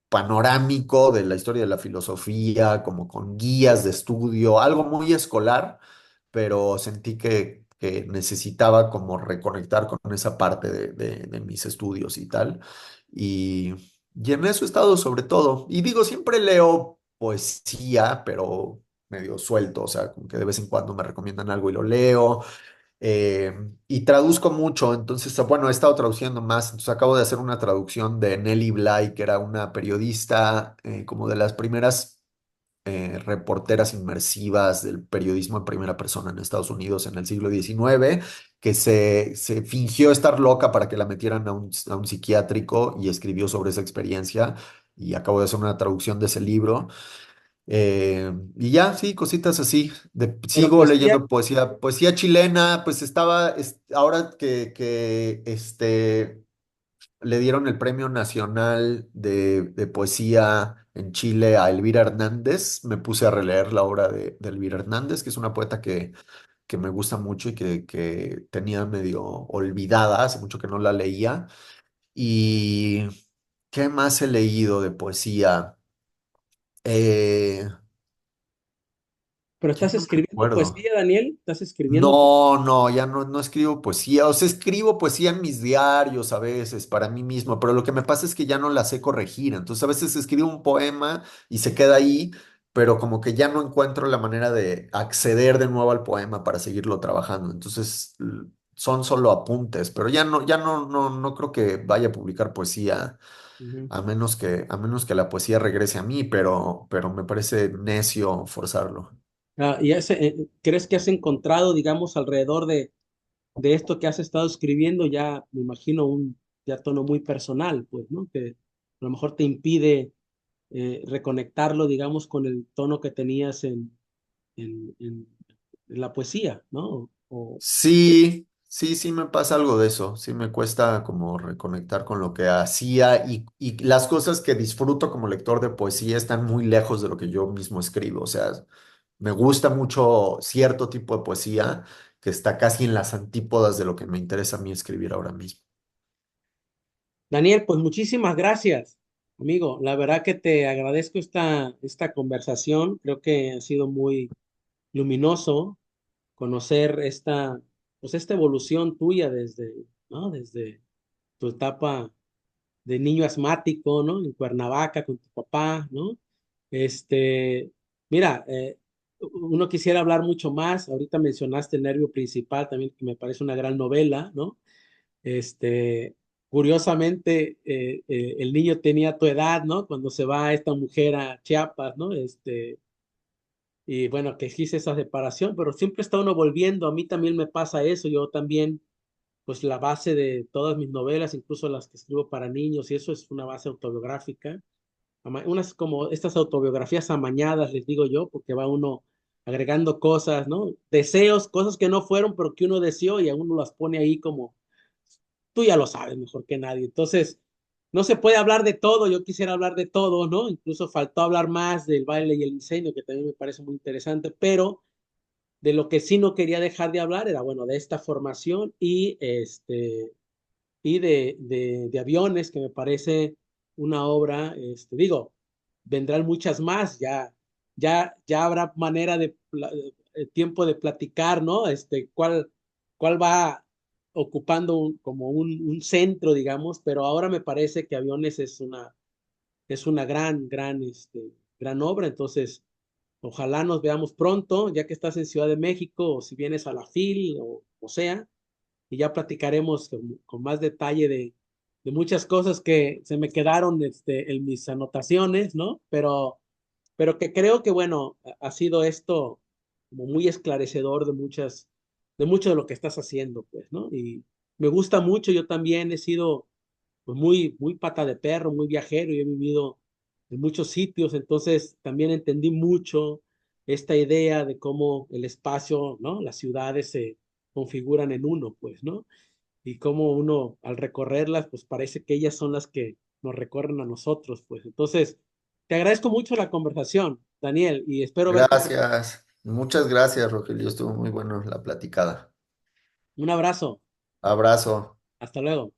panorámico de la historia de la filosofía, como con guías de estudio, algo muy escolar, pero sentí que necesitaba como reconectar con esa parte de mis estudios y tal. Y, y en eso he estado sobre todo. Y digo, siempre leo poesía, pero medio suelto, o sea, como que de vez en cuando me recomiendan algo y lo leo. eh, y traduzco mucho, entonces, bueno, he estado traduciendo más, entonces acabo de hacer una traducción de Nelly Bly, que era una periodista, como de las primeras reporteras inmersivas del periodismo en primera persona en Estados Unidos en el siglo XIX, que se fingió estar loca para que la metieran a un psiquiátrico y escribió sobre esa experiencia, y acabo de hacer una traducción de ese libro. Y ya, sí, cositas así. Pero Sigo poesía, leyendo poesía chilena, pues ahora le dieron el Premio Nacional de Poesía en Chile a Elvira Hernández. Me puse a releer la obra de Elvira Hernández, que es una poeta que me gusta mucho y que tenía medio olvidada, hace mucho que no la leía. ¿Y qué más he leído de poesía? Eh, pero ya estás no me escribiendo acuerdo. poesía, Daniel, estás escribiendo poesía. No, no, ya no escribo poesía. O sea, escribo poesía en mis diarios a veces para mí mismo, pero lo que me pasa es que ya no la sé corregir. Entonces a veces escribo un poema y se queda ahí, pero como que ya no encuentro la manera de acceder de nuevo al poema para seguirlo trabajando. Entonces son solo apuntes, pero ya no creo que vaya a publicar poesía. Ujú. a menos que la poesía regrese a mí, pero me parece necio forzarlo. ¿Crees que has encontrado, digamos, alrededor de esto que has estado escribiendo, ya me imagino un ya tono muy personal, pues, ¿no? Que a lo mejor te impide reconectarlo, digamos, con el tono que tenías en, en- en la poesía, ¿no? Sí, sí, sí me pasa algo de eso. Sí me cuesta como reconectar con lo que hacía y las cosas que disfruto como lector de poesía están muy lejos de lo que yo mismo escribo. O sea, me gusta mucho cierto tipo de poesía que está casi en las antípodas de lo que me interesa a mí escribir ahora mismo. Daniel, pues muchísimas gracias, amigo. La verdad que te agradezco esta conversación. Creo que ha sido muy luminoso conocer pues esta evolución tuya ¿no? Desde tu etapa de niño asmático, ¿no? En Cuernavaca con tu papá, ¿no? Este, mira, uno quisiera hablar mucho más. Ahorita mencionaste El Nervio Principal, también que me parece una gran novela, ¿no? Este, curiosamente, el niño tenía tu edad, ¿no? Cuando se va esta mujer a Chiapas, ¿no? Y bueno, que existe esa separación, pero siempre está uno volviendo. A mí también me pasa eso. Yo también, pues la base de todas mis novelas, incluso las que escribo para niños, y eso es una base autobiográfica. Unas como estas autobiografías amañadas, les digo yo, porque va uno agregando cosas, ¿no? Deseos, cosas que no fueron, pero que uno deseó y a uno las pone ahí como tú ya lo sabes mejor que nadie. Entonces, no se puede hablar de todo, yo quisiera hablar de todo, ¿no? Incluso faltó hablar más del baile y el incendio, que también me parece muy interesante, pero de lo que sí no quería dejar de hablar era, bueno, de esta formación y de aviones, que me parece una obra, digo, vendrán muchas más, ya habrá manera tiempo de platicar, ¿no? ¿Cuál va ocupando como un centro, digamos, pero ahora me parece que aviones es una gran obra, entonces ojalá nos veamos pronto, ya que estás en Ciudad de México, o si vienes a la FIL, o sea, y ya platicaremos con más detalle de muchas cosas que se me quedaron en mis anotaciones, ¿no? Pero que creo que, bueno, ha sido esto como muy esclarecedor de mucho de lo que estás haciendo, pues, ¿no? Y me gusta mucho, yo también he sido pues, muy, muy pata de perro, muy viajero, y he vivido en muchos sitios, entonces también entendí mucho esta idea de cómo el espacio, ¿no? Las ciudades se configuran en uno, pues, ¿no? Y cómo uno al recorrerlas, pues parece que ellas son las que nos recorren a nosotros, pues. Entonces, te agradezco mucho la conversación, Daniel, y espero verte pronto. Gracias. Muchas gracias, Rogelio. Estuvo muy bueno la platicada. Un abrazo, Abrazo. hasta luego.